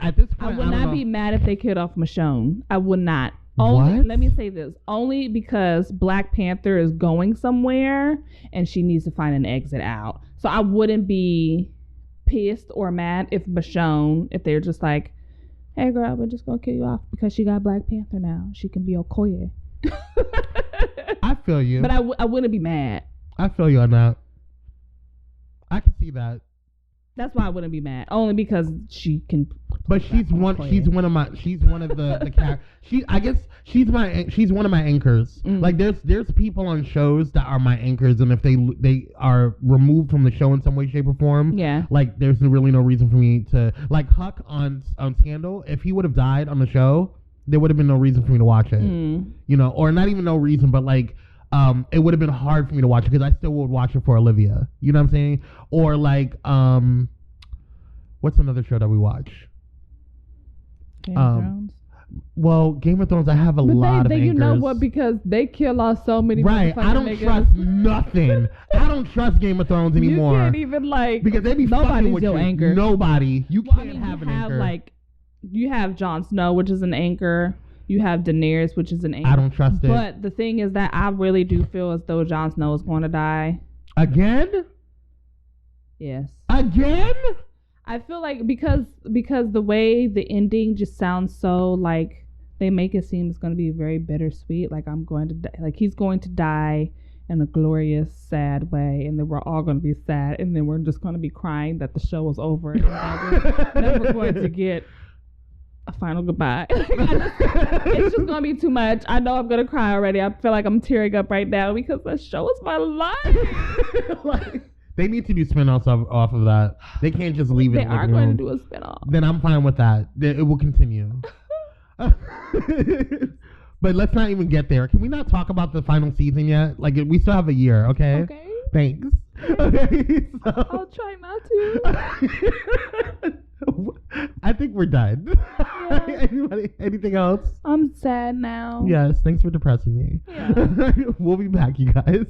at this point. I would not be mad if they killed off Michonne. I would not. What? Let me say this. Only because Black Panther is going somewhere and she needs to find an exit out. So I wouldn't be pissed or mad if they're just like, hey girl, we're just gonna kill you off because she got Black Panther now. She can be Okoye. I feel you. But I wouldn't be mad. I feel you on that. I can see that. That's why I wouldn't be mad. Only because she can. But she's one of the characters. She's one of my anchors. Like there's people on shows that are my anchors, and if they are removed from the show in some way, shape, or form, like there's really no reason for me to, like, Huck on Scandal. If he would have died on the show, there would have been no reason for me to watch it. You know, or not even no reason, but like it would have been hard for me to watch it because I still would watch it for Olivia. You know what I'm saying? Or like what's another show that we watch? Game of Thrones. Well, Game of Thrones, I have a lot of anchors. You know what? Because they kill off so many. Right, I don't trust nothing. I don't trust Game of Thrones anymore. You can't even like because they be fucking with your anchor. Nobody. You can't have an anchor. Like, you have Jon Snow, which is an anchor. You have Daenerys, which is an anchor. I don't trust it. But the thing is that I really do feel as though Jon Snow is going to die again. Yes. Again. I feel like because the way the ending just sounds so like they make it seem it's going to be very bittersweet. Like I'm going to die, like he's going to die in a glorious, sad way, and then we're all going to be sad, and then we're just going to be crying that the show is over, and we're never going to get a final goodbye. It's just going to be too much. I know I'm going to cry already. I feel like I'm tearing up right now because that show is my life. Like, they need to do spin-offs off of that. They can't just leave it. They are going to do a spin-off. Then I'm fine with that. It will continue. But let's not even get there. Can we not talk about the final season yet? Like, we still have a year, okay? Okay. Thanks. Okay, so. I'll try not to. I think we're done. Yeah. Anything else? I'm sad now. Yes, thanks for depressing me. Yeah. We'll be back, you guys.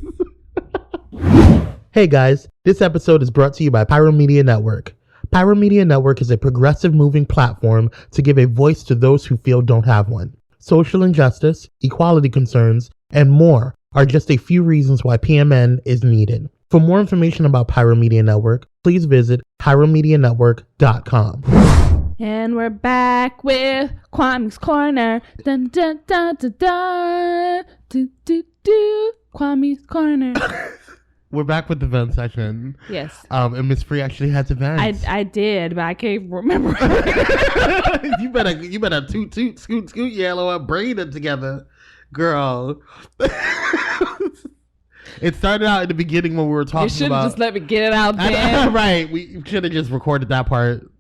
Hey guys, this episode is brought to you by Pyro Media Network. Pyro Media Network is a progressive moving platform to give a voice to those who feel don't have one. Social injustice, equality concerns, and more are just a few reasons why PMN is needed. For more information about Pyro Media Network, please visit pyromedianetwork.com. And we're back with Kwame's Corner. Dun dun dun dun dun. Do do do. Kwame's Corner. We're back with the vent session. Yes. And Miss Free actually had to vent. I did, but I can't remember. you better toot toot scoot scoot yellow up braid it together, girl. It started out in the beginning when we were talking about. You should have just let me get it out there. Right. We should have just recorded that part.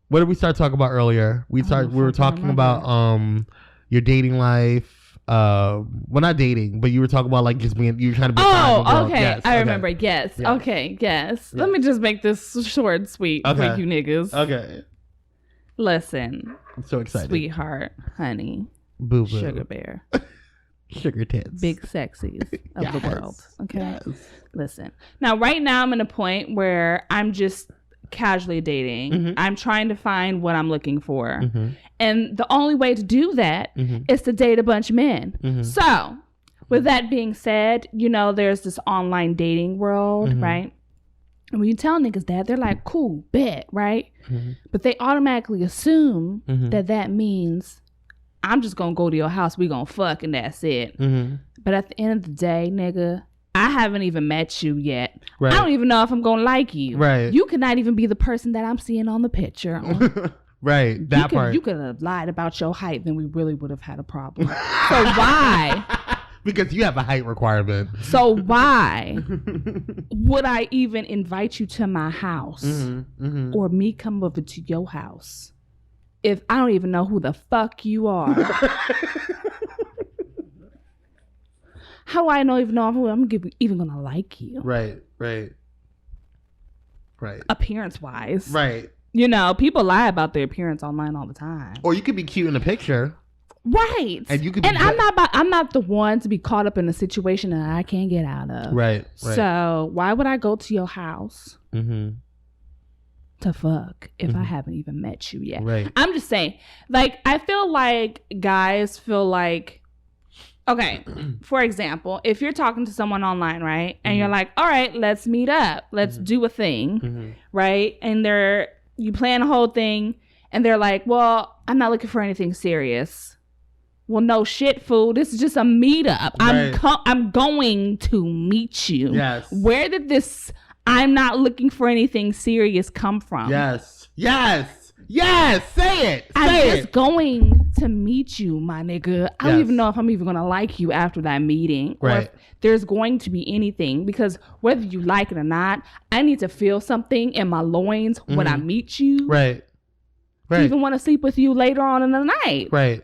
What did we start talking about earlier? We were talking about your dating life. Well, not dating, but you were talking about like just being. You were trying to be. Oh, okay. Yes, I remember. Yes. Yeah. Okay. Yes. Let me just make this short and sweet for you niggas. Okay. Listen. I'm so excited. Sweetheart, honey, Boo boo. sugar bear. Sugar tits. Big sexies of Yes. the world. Okay. Yes. Listen. Now, right now, I'm in a point where I'm just casually dating. Mm-hmm. I'm trying to find what I'm looking for. Mm-hmm. And the only way to do that is to date a bunch of men. Mm-hmm. So, with that being said, you know, there's this online dating world, Mm-hmm. right? And when you tell niggas that, they're like, cool, bet, right? Mm-hmm. But they automatically assume Mm-hmm. that means I'm just gonna go to your house, we gonna fuck, and that's it. Mm-hmm. But at the end of the day, nigga, I haven't even met you yet. Right. I don't even know if I'm gonna like you. Right. You could not even be the person that I'm seeing on the picture. Right. That part. You could have lied about your height, then we really would have had a problem. So why? Because you have a height requirement. So why would I even invite you to my house or me come over to your house if I don't even know who the fuck you are? How do I even know if I'm even gonna like you? Right. Appearance wise. Right. You know, people lie about their appearance online all the time. Or you could be cute in a picture. Right. And you could be I'm not the one to be caught up in a situation that I can't get out of. Right. So why would I go to your house to fuck if I haven't even met you yet? Right. I'm just saying, like, I feel like guys feel like, okay, for example, if you're talking to someone online, right? And you're like, all right, let's meet up. Let's do a thing. Right. And you plan a whole thing and they're like, well, I'm not looking for anything serious. Well, no shit, fool. This is just a meetup. Right. I'm going to meet you. Yes. Where did this I'm not looking for anything serious come from? Yes. Say it. I'm just going to meet you, my nigga. I don't even know if I'm even going to like you after that meeting. Or if there's going to be anything. Because whether you like it or not, I need to feel something in my loins when I meet you. Right. To even want to sleep with you later on in the night. Right.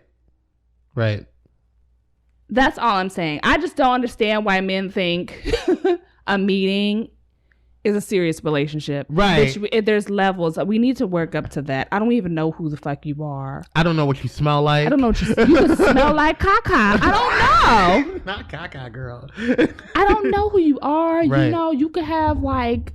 That's all I'm saying. I just don't understand why men think a meeting is a serious relationship. Right. There's levels. We need to work up to that. I don't even know who the fuck you are. I don't know what you smell like. I don't know what you can smell like caca. I don't know. Not caca, girl. I don't know who you are. Right. You know, you could have like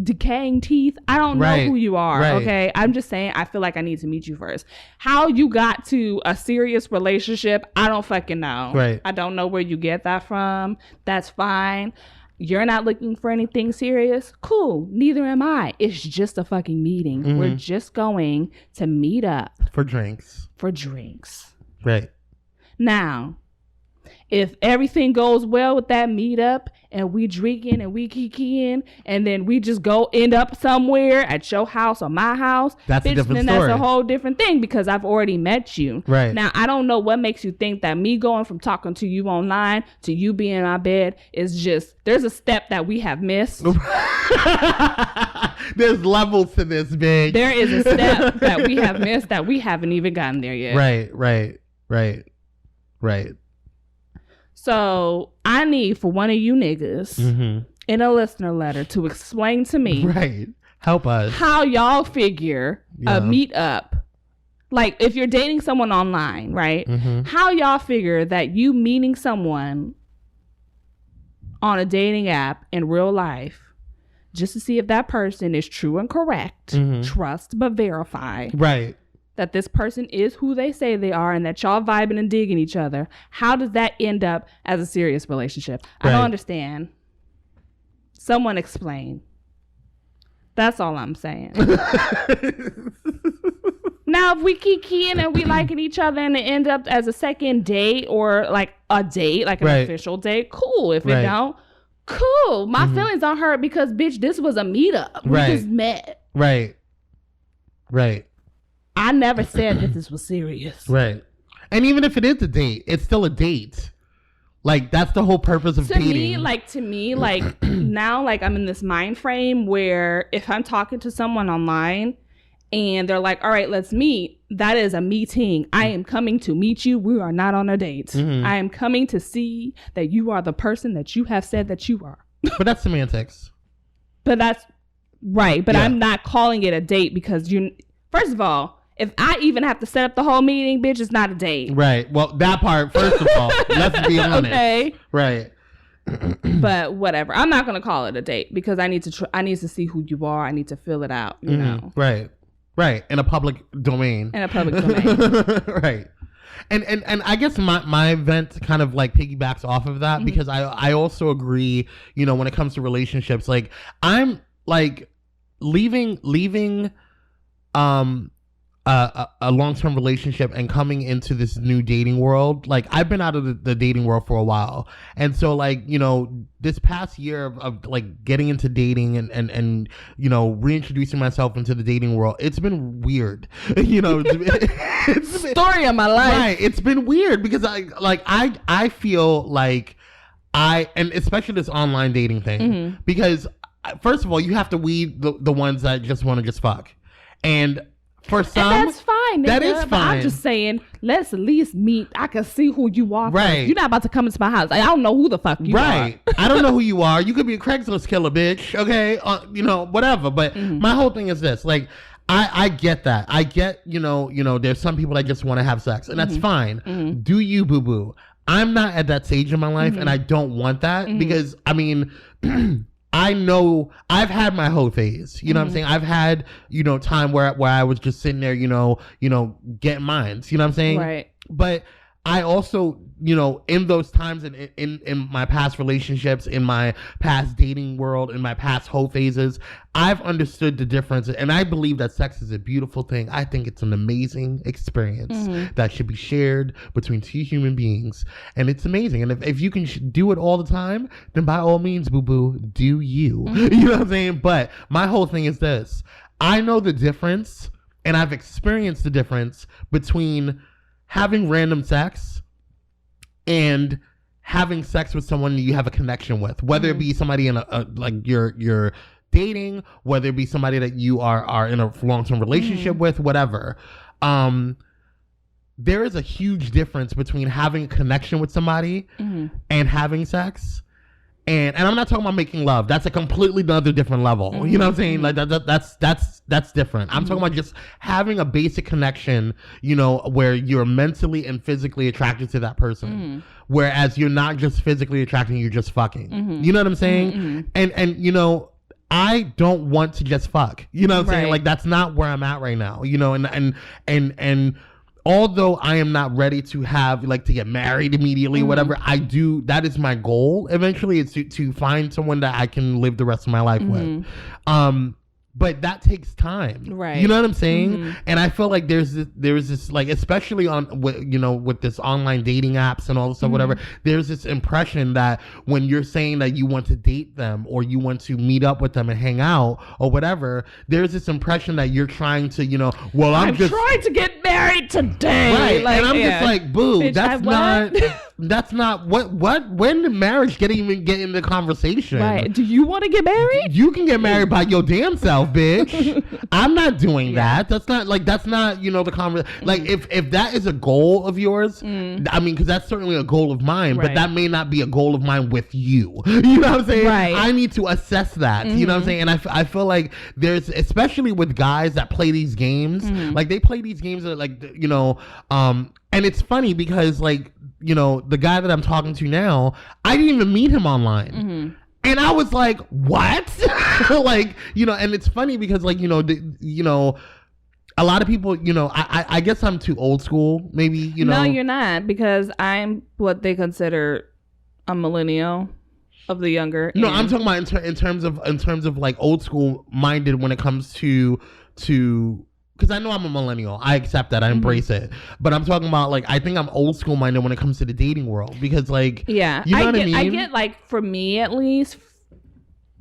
decaying teeth. I don't know who you are. Okay. I'm just saying I feel like I need to meet you first. How you got to a serious relationship, I don't fucking know. Right. I don't know where you get that from. That's fine. You're not looking for anything serious? Cool. Neither am I. It's just a fucking meeting. We're just going to meet up. For drinks. Right. Now, if everything goes well with that meetup and we drinking and we kikiing and then we just end up somewhere at your house or my house, that's a different story. That's a whole different thing because I've already met you. Right. Now, I don't know what makes you think that me going from talking to you online to you being in my bed is just, there's a step that we have missed. There's levels to this, bitch. There is a step that we have missed that we haven't even gotten there yet. Right. So I need for one of you niggas in a listener letter to explain to me, help us, how y'all figure a meetup. Like if you're dating someone online, right? How y'all figure that you meeting someone on a dating app in real life just to see if that person is true and correct. Trust but verify. Right. That this person is who they say they are and that y'all vibing and digging each other. How does that end up as a serious relationship? I don't understand. Someone explain. That's all I'm saying. Now, if we keep keying and we liking each other and it end up as a second date or like a date, like an official date, cool. If it don't, cool. My feelings aren't hurt because, bitch, this was a meetup. We just met. Right. I never said that this was serious. Right. And even if it is a date, it's still a date. Like, that's the whole purpose of dating. To me, now, like, I'm in this mind frame where if I'm talking to someone online and they're like, all right, let's meet, that is a meeting. I am coming to meet you. We are not on a date. I am coming to see that you are the person that you have said that you are. But that's semantics. But that's right. But I'm not calling it a date because first of all, if I even have to set up the whole meeting, bitch, it's not a date. Right. Well, that part, first of all, let's be honest. Okay. Right. But whatever. I'm not going to call it a date because I need to see who you are. I need to fill it out, you know. Right. In a public domain. Right. And I guess my event kind of like piggybacks off of that because I also agree, you know, when it comes to relationships, like I'm like leaving a long-term relationship and coming into this new dating world. Like I've been out of the dating world for a while. And so like, you know, this past year of like getting into dating and, you know, reintroducing myself into the dating world, it's been weird, you know, it's story of my life. Right. It's been weird because I feel like and especially this online dating thing, because first of all, you have to weed the ones that just want to just fuck. And for some, and that's fine. That is fine. I'm just saying, let's at least meet. I can see who you are. Right. You're not about to come into my house. I don't know who the fuck you are. Right. I don't know who you are. You could be a Craigslist killer, bitch. Okay. You know, whatever. But my whole thing is this. Like, I get that. I get, you know, there's some people that just want to have sex. And that's fine. Do you, boo-boo. I'm not at that stage in my life. And I don't want that. Because, I mean... I know I've had my whole phase, you know what I'm saying? I've had, you know, time where I was just sitting there, you know, getting mines, you know what I'm saying? Right. But I also, you know, in those times in my past relationships, in my past dating world, in my past whole phases, I've understood the difference. And I believe that sex is a beautiful thing. I think it's an amazing experience that should be shared between two human beings. And it's amazing. And if you can do it all the time, then by all means, boo-boo, do you. You know what I'm saying? But my whole thing is this. I know the difference, and I've experienced the difference between having random sex and having sex with someone you have a connection with, whether it be somebody in a like you're dating, whether it be somebody that you are in a long-term relationship with, whatever. There is a huge difference between having a connection with somebody and having sex. And I'm not talking about making love. That's a completely another different level. You know what I'm saying? Like that's different. I'm talking about just having a basic connection, you know, where you're mentally and physically attracted to that person. Whereas you're not just physically attracted, you're just fucking. You know what I'm saying? And you know, I don't want to just fuck. You know what I'm saying? Like that's not where I'm at right now. You know, and although I am not ready to have like to get married immediately, whatever, I do. That is my goal. Eventually, it's to find someone that I can live the rest of my life with. But that takes time, right? You know what I'm saying? And I feel like there's this like, especially on with this online dating apps and all this stuff, whatever. There's this impression that when you're saying that you want to date them or you want to meet up with them and hang out or whatever, there's this impression that you're trying to, I'm just trying to get married today, right? Like, and I'm just like, boo, bitch, that's not what when did marriage even get in the conversation? Right? Do you want to get married? You can get married by your damn self, bitch. I'm not doing that. That's not the conversation. Like if that is a goal of yours, I mean, because that's certainly a goal of mine, but that may not be a goal of mine with you. You know what I'm saying? Right. I need to assess that. You know what I'm saying? And I feel like there's, especially with guys that play these games, like they play these games that like, and it's funny because like, the guy that I'm talking to now, I didn't even meet him online. And I was like, what? Like, you know, and it's funny because like, you know, a lot of people, you know, I guess I'm too old school, maybe, you know. No, you're not, because I'm what they consider a millennial of the younger. No, I'm talking about in terms of like old school minded when it comes to because I know I'm a millennial. I accept that. I embrace it. But I'm talking about like, I think I'm old school minded when it comes to the dating world because like, yeah, you know what I mean? I get like, for me at least,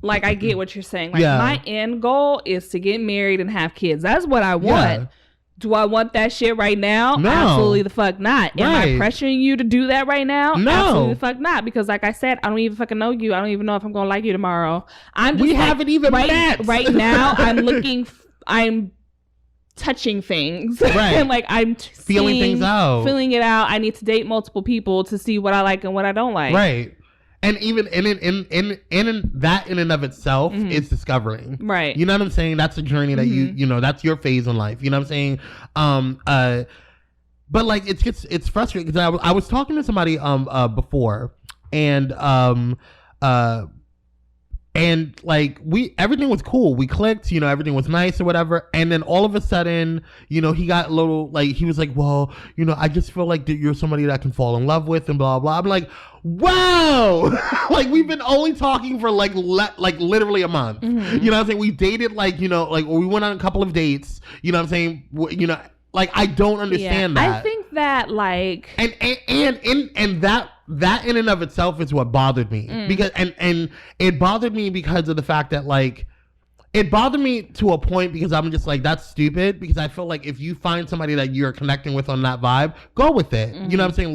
like I get what you're saying. Like my end goal is to get married and have kids. That's what I want. Yeah. Do I want that shit right now? No. Absolutely the fuck not. Am I pressuring you to do that right now? No. Absolutely the fuck not. Because like I said, I don't even fucking know you. I don't even know if I'm gonna like you tomorrow. We haven't even met. Right now, I'm touching things. Right. And like I'm feeling things out. Feeling it out. I need to date multiple people to see what I like and what I don't like. Right. And even in that in and of itself is discovering. Right. You know what I'm saying? That's a journey that you know, that's your phase in life. You know what I'm saying? But like it's frustrating because I was talking to somebody before and like everything was cool. We clicked, you know, everything was nice or whatever. And then all of a sudden, you know, he got a little like, he was like, well, you know, I just feel like that you're somebody that I can fall in love with and blah, blah. I'm like, wow. Like we've been only talking for like literally a month. You know what I'm saying? We dated like, you know, like we went on a couple of dates, you know what I'm saying? You know, like I don't understand that. I think that like, and that in and of itself is what bothered me because and it bothered me because of the fact that like it bothered me to a point because I'm just like, that's stupid, because I feel like if you find somebody that you're connecting with on that vibe, go with it. You know what I'm saying?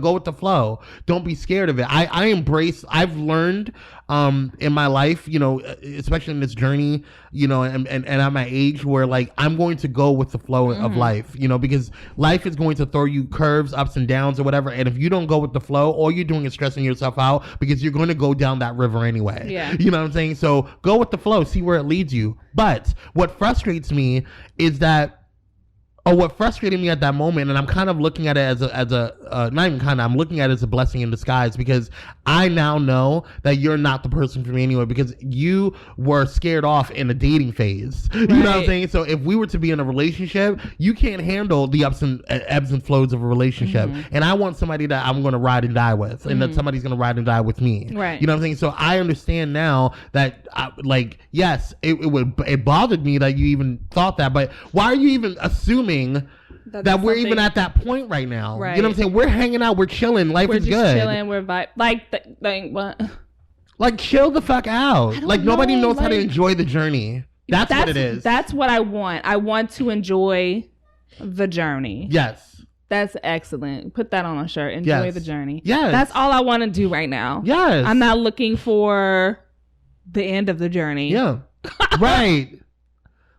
Go with the flow. Don't be scared of it. I've learned in my life, you know, especially in this journey, you know, and at my age where like I'm going to go with the flow of life, you know, because life is going to throw you curves, ups and downs or whatever. And if you don't go with the flow, all you're doing is stressing yourself out because you're going to go down that river anyway. Yeah. You know what I'm saying? So go with the flow, see where it leads you. But what frustrates me is that, or what frustrated me at that moment, and I'm kind of looking at it as a not even kind of, I'm looking at it as a blessing in disguise, because I now know that you're not the person for me anyway, because you were scared off in the dating phase. Right. You know what I'm saying? So if we were to be in a relationship, you can't handle the ebbs and flows of a relationship. And I want somebody that I'm going to ride and die with, and that somebody's going to ride and die with me. Right. You know what I'm saying? So I understand now that, yes, it bothered me that you even thought that, but why are you even assuming that we're even at that point right now? Right. You know what I'm saying? We're hanging out, we're chilling, life is good. We're chilling, we're vibe. What? Like, chill the fuck out. Like, nobody knows how to enjoy the journey. That's what it is. That's what I want. I want to enjoy the journey. Yes. That's excellent. Put that on a shirt. Enjoy the journey. Yes. That's all I want to do right now. Yes. I'm not looking for the end of the journey. Yeah. Right.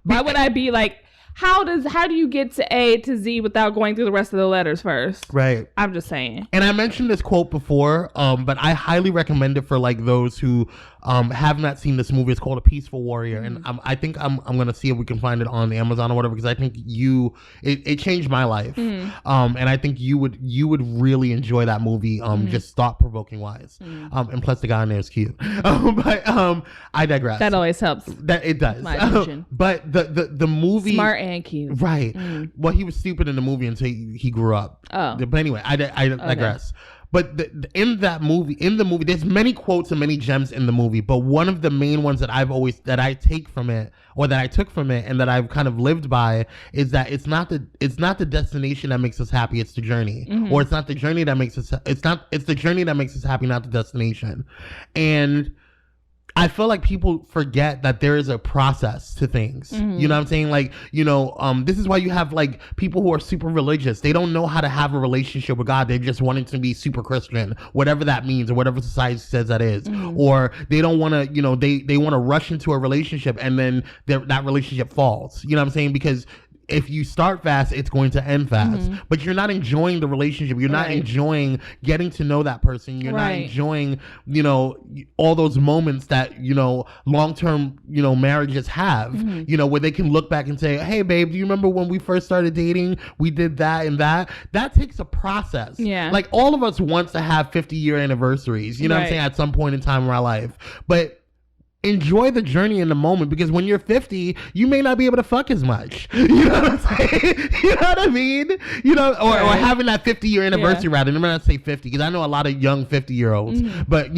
Why would I be like, how do you get to A to Z without going through the rest of the letters first? Right. I'm just saying. And I mentioned this quote before, but I highly recommend it for like those who have not seen this movie. It's called A Peaceful Warrior, and I think I'm gonna see if we can find it on Amazon or whatever, because I think it changed my life. And I think you would really enjoy that movie. Just thought provoking wise. And plus the guy in there is cute. But I digress. That always helps. That it does. But the movie, smart and cute. Right. Well, he was stupid in the movie until he grew up. Oh. But anyway, I digress. But in the movie, there's many quotes and many gems in the movie. But one of the main ones that I take from it, or that I took from it, and that I've kind of lived by, is that it's not the destination that makes us happy, it's the journey. Or it's not the journey that makes us. It's the journey that makes us happy, not the destination. And I feel like people forget that there is a process to things. You know what I'm saying? Like, you know, this is why you have like people who are super religious. They don't know how to have a relationship with God. They're just wanting to be super Christian, whatever that means, or whatever society says that is. Or they don't want to, you know, they want to rush into a relationship and then that relationship falls. You know what I'm saying? Because if you start fast, it's going to end fast. But you're not enjoying the relationship. You're not enjoying getting to know that person. You're not enjoying, all those moments that, long-term, marriages have, where they can look back and say, hey, babe, do you remember when we first started dating? We did that and that. That takes a process. Yeah. Like, all of us wants to have 50-year anniversaries, what I'm saying, at some point in time in our life. But enjoy the journey in the moment, because when you're 50, you may not be able to fuck as much. You know what I'm saying? You know what I mean? Or having that 50-year anniversary rather. I'm not say 50, because I know a lot of young 50-year-olds. But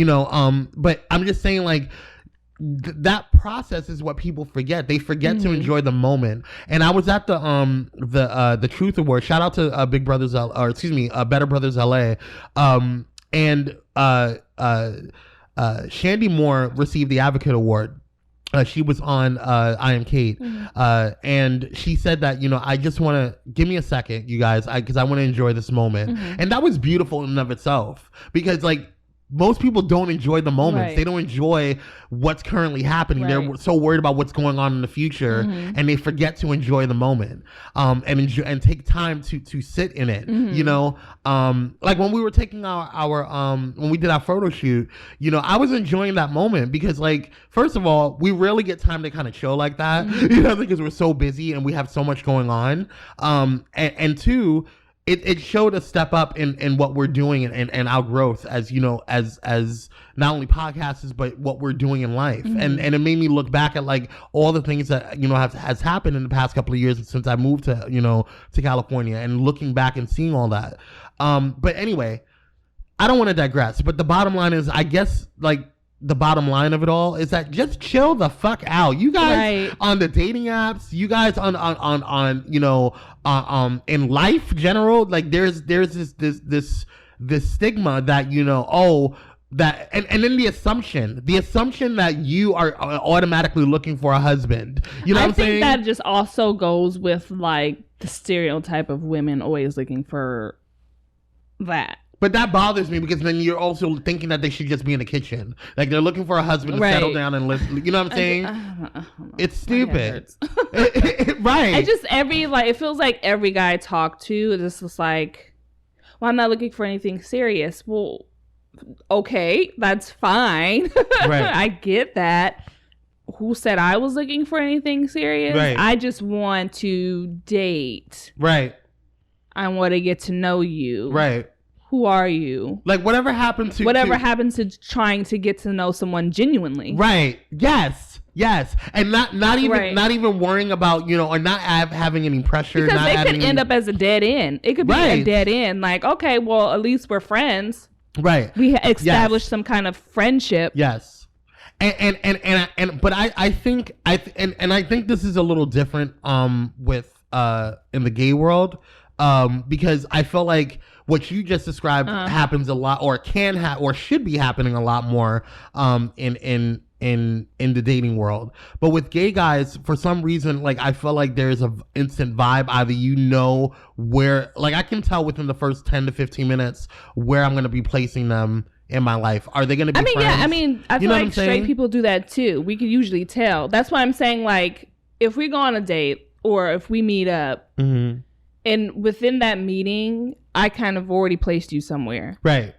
but I'm just saying, like, that process is what people forget. They forget to enjoy the moment. And I was at the Truth Award. Shout out to Better Brothers LA. And Shandy Moore received the Advocate Award. She was on I Am Kate. And she said that, I just want to give me a second, you guys, because I want to enjoy this moment. And that was beautiful in and of itself, because, like, most people don't enjoy the moments. They don't enjoy what's currently happening. They're so worried about what's going on in the future, and they forget to enjoy the moment, and take time to sit in it. Like when we were taking our when we did our photo shoot, I was enjoying that moment, because, like, first of all, we rarely get time to kind of chill like that, because we're so busy and we have so much going on. And two, it showed a step up in what we're doing and our growth as as not only podcasters, but what we're doing in life. And it made me look back at, like, all the things that has happened in the past couple of years since I moved to to California, and looking back and seeing all that. But anyway, I don't want to digress, but the bottom line is, I guess, like, the bottom line of it all is that just chill the fuck out. You guys on the dating apps, you guys on in life general, like, there's this stigma that that and then the assumption that you are automatically looking for a husband. What I'm saying? I think that just also goes with, like, the stereotype of women always looking for that. But that bothers me, because then you're also thinking that they should just be in the kitchen. Like, they're looking for a husband to settle down and listen. You know what I'm saying? It's stupid. Right. It feels like every guy I talk to is just like, well, I'm not looking for anything serious. Well, okay, that's fine. Right. I get that. Who said I was looking for anything serious? Right. I just want to date. Right. I want to get to know you. Right. Who are you? Like, whatever happened to trying to get to know someone genuinely. Right. Yes. And not even worrying about, or not having any pressure. Because they could end up as a dead end. It could be a dead end. Like, okay, well, at least we're friends. Right. We established some kind of friendship. Yes. But I think this is a little different with in the gay world, because I feel like what you just described happens a lot, or or should be happening a lot more in the dating world. But with gay guys, for some reason, like, I feel like there's an instant vibe. Either where, like, I can tell within the first 10 to 15 minutes where I'm going to be placing them in my life. Are they going to be friends? I feel like straight people do that too. We can usually tell. That's why I'm saying, like, if we go on a date or if we meet up, and within that meeting, I kind of already placed you somewhere. Right.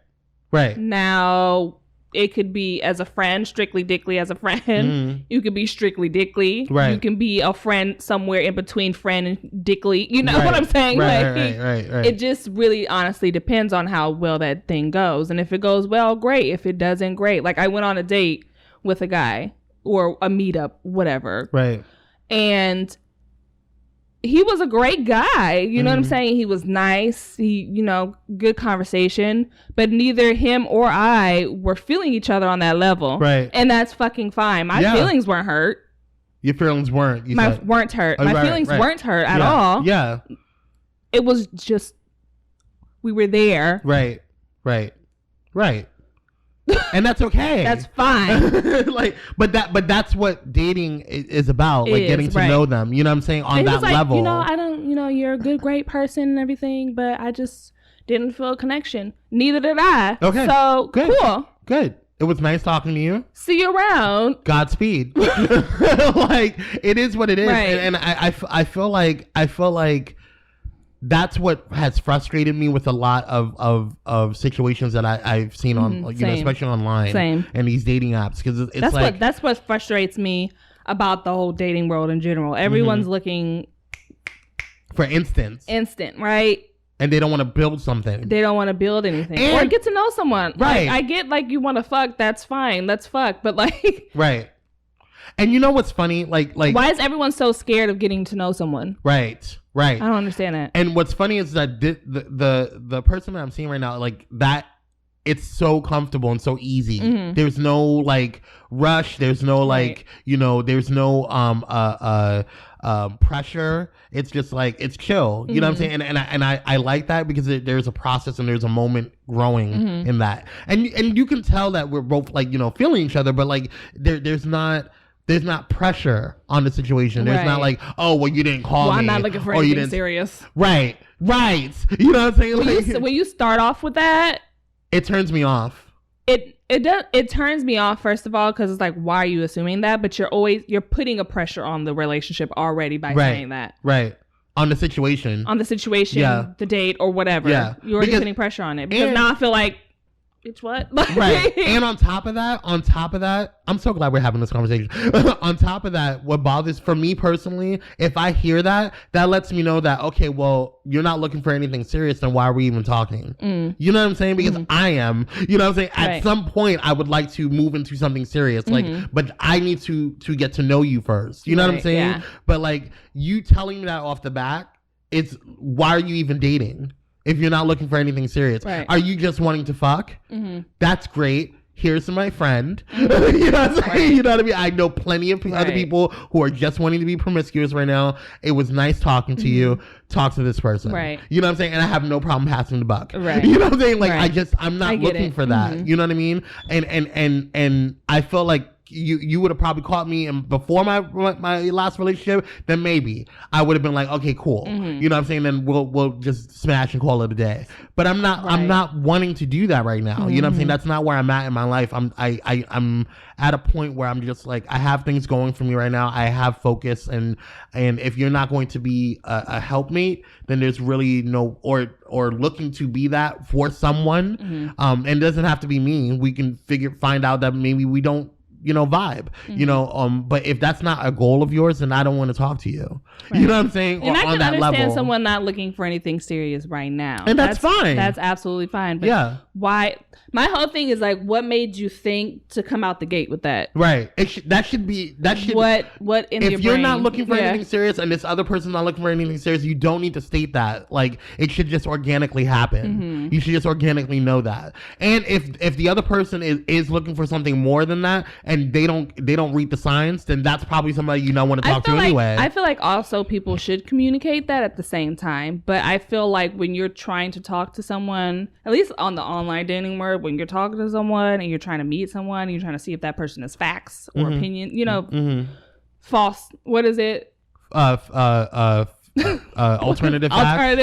Now, it could be as a friend, strictly dickly as a friend. You could be strictly dickly. Right. You can be a friend somewhere in between friend and dickly. You know what I'm saying? Right. It just really honestly depends on how well that thing goes. And if it goes well, great. If it doesn't, great. Like, I went on a date with a guy, or a meetup, whatever. Right. And he was a great guy. You know what I'm saying? He was nice. He, good conversation. But neither him or I were feeling each other on that level. Right. And that's fucking fine. My feelings weren't hurt. Your feelings weren't. Weren't hurt. My feelings weren't hurt at all. Yeah. It was just, we were there. Right. And that's okay. That's fine. but that's what dating is about. Like, getting to know them. You know what I'm saying? On that level. I don't. You're a good, great person and everything, but I just didn't feel a connection. Neither did I. Okay. So good. Cool. Good. It was nice talking to you. See you around. Godspeed. Like, it is what it is. Right. And I feel like that's what has frustrated me with a lot of situations that I've seen on, you know, especially online and these dating apps. Because it's that's what frustrates me about the whole dating world in general. Everyone's looking for instant, right? And they don't want to build something. They don't want to build anything or get to know someone. Right. Like, I get like you want to fuck. That's fine. Let's fuck. But like, right. And you know what's funny? Like, why is everyone so scared of getting to know someone? Right. I don't understand that. And what's funny is that the person that I'm seeing right now, like that, it's so comfortable and so easy. There's no like rush. There's no like, you know, there's no pressure. It's just like, it's chill. You know what I'm saying? And I like that because there's a process and there's a moment growing in that. And you can tell that we're both like, you know, feeling each other, but like there's not pressure on the situation. There's not like, oh, well, you didn't call me. I'm not looking for anything serious. Right. You know what I'm saying? Like, when you start off with that, it turns me off. It turns me off, first of all, because it's like, why are you assuming that? But you're putting a pressure on the relationship already by saying that. Right. On the situation, the date, or whatever. Yeah. You're already putting pressure on it. Because now I feel like, it's what? Right. And on top of that, I'm so glad we're having this conversation. On top of that, what bothers for me personally, if I hear that lets me know that, okay, well, you're not looking for anything serious, then why are we even talking? You know what I'm saying? Because I am. You know what I'm saying? At some point, I would like to move into something serious. Like, but I need to get to know you first. You know what I'm saying? Yeah. But like, you telling me that off the bat, it's, why are you even dating? If you're not looking for anything serious, are you just wanting to fuck? That's great. Here's my friend. You know what I'm saying? You know what I mean? I know plenty of other people who are just wanting to be promiscuous right now. It was nice talking to you. Talk to this person. Right. You know what I'm saying? And I have no problem passing the buck. Right. You know what I'm saying? Like, I'm not looking for that. You know what I mean? And I feel like you would have probably caught me and before my last relationship, then maybe I would have been like, okay, cool. You know what I'm saying? Then we'll just smash and call it a day. But I'm not wanting to do that right now. You know what I'm saying? That's not where I'm at in my life. I'm at a point where I'm just like, I have things going for me right now. I have focus, and if you're not going to be a helpmate, then there's really no or looking to be that for someone. And it doesn't have to be me. We can find out that maybe we don't, you know, vibe, you know, but if that's not a goal of yours, then I don't want to talk to you. You know what I'm saying? And I can understand someone not looking for anything serious right now. And that's fine. That's absolutely fine. But why? My whole thing is like, what made you think to come out the gate with that? Right. That should what in your brain? If you're not looking for anything serious and this other person's not looking for anything serious, you don't need to state that. Like, it should just organically happen. You should just organically know that. And if the other person is looking for something more than that and they don't read the signs, then that's probably somebody you don't want to talk to anyway. I feel like also people should communicate that at the same time. But I feel like when you're trying to talk to someone, at least on the online dating world, when you're talking to someone and you're trying to meet someone and you're trying to see if that person is facts or opinion, you know, false, what is it? Alternative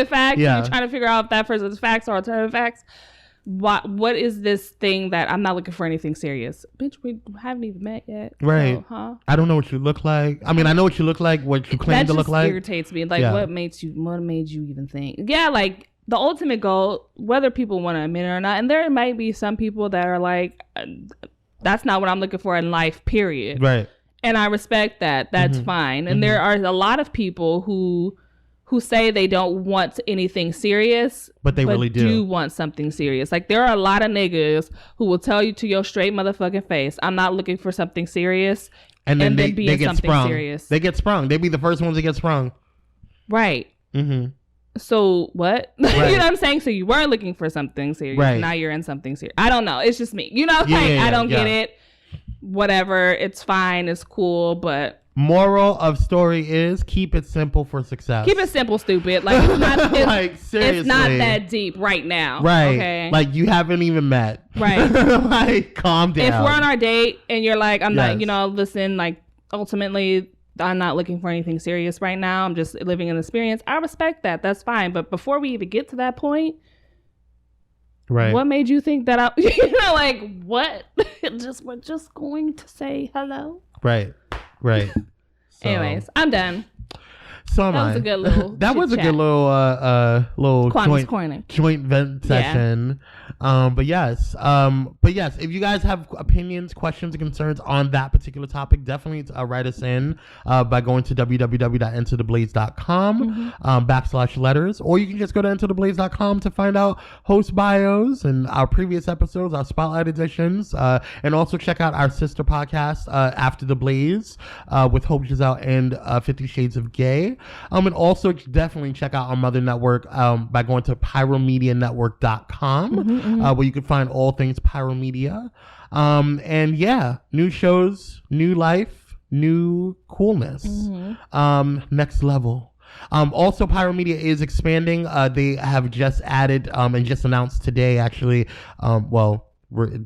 facts. Yeah. You're trying to figure out if that person's facts or alternative facts. What is this thing that I'm not looking for anything serious? Bitch, we haven't even met yet. Right. So, I don't know what you look like. I mean, I know what you look like, what you claim to look like. That irritates me. Like, what made you even think? Yeah, like, the ultimate goal, whether people want to admit it or not, and there might be some people that are like, that's not what I'm looking for in life, period. Right. And I respect that. That's fine. And there are a lot of people who say they don't want anything serious, but they really do want something serious. Like, there are a lot of niggas who will tell you to your straight motherfucking face, I'm not looking for something serious, and then they get sprung. Serious. They get sprung. They be the first ones to get sprung. Right. So what? Right. You know what I'm saying? So you weren't looking for something serious. Right. Now you're in something serious. I don't know. It's just me. You know, I don't get it. Whatever. It's fine. It's cool. But moral of story is keep it simple for success. Keep it simple, stupid. Like, it's not, like, seriously. It's not that deep right now. Right. Okay. Like, you haven't even met. Right. Like, calm down. If we're on our date and you're like, I'm not, you know, listen, like, ultimately, I'm not looking for anything serious right now. I'm just living an experience. I respect that. That's fine. But before we even get to that point, Right. What made you think that like what? We're just going to say hello. Right. So, anyways, I'm done. So that was a good little that was a good little joint vent session. But yes, if you guys have opinions, questions, and concerns on that particular topic, definitely write us in by going to www.entertheblaze.com /letters, or you can just go to entertheblaze.com to find out host bios and our previous episodes, our spotlight editions, and also check out our sister podcast, After the Blaze, with Hope Giselle and 50 Shades of Gay. And also definitely check out our mother network by going to pyromedianetwork.com, where you can find all things Pyro Media. And yeah, new shows, new life, new coolness, next level. Also, Pyro Media is expanding. They have just added and just announced today, actually,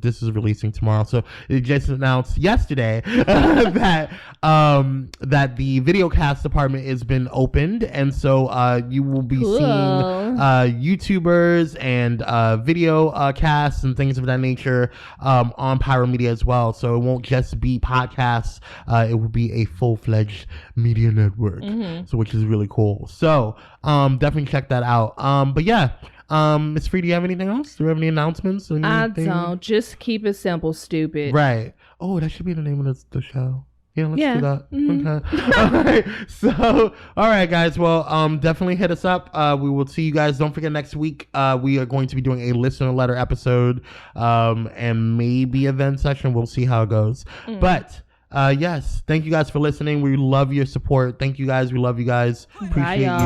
this is releasing tomorrow, so it just announced yesterday that the videocast department has been opened, and so you will be seeing YouTubers and video casts and things of that nature on Pyro Media as well. So it won't just be podcasts; it will be a full-fledged media network, so which is really cool. So definitely check that out. But yeah. Miss Free, do you have anything else? Do you have any announcements? I don't. Just keep it simple, stupid. Right. Oh, that should be the name of the show. Yeah, let's do that. Okay. All right. So, all right, guys. Well, definitely hit us up. We will see you guys. Don't forget, next week, we are going to be doing a listener letter episode, and maybe event session. We'll see how it goes. But yes, thank you guys for listening. We love your support. Thank you guys. We love you guys. Appreciate you.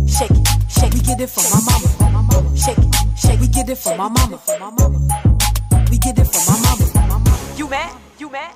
Shake it, we get it from my mama. Shake it, we get it from my mama. We get it from my mama. You mad?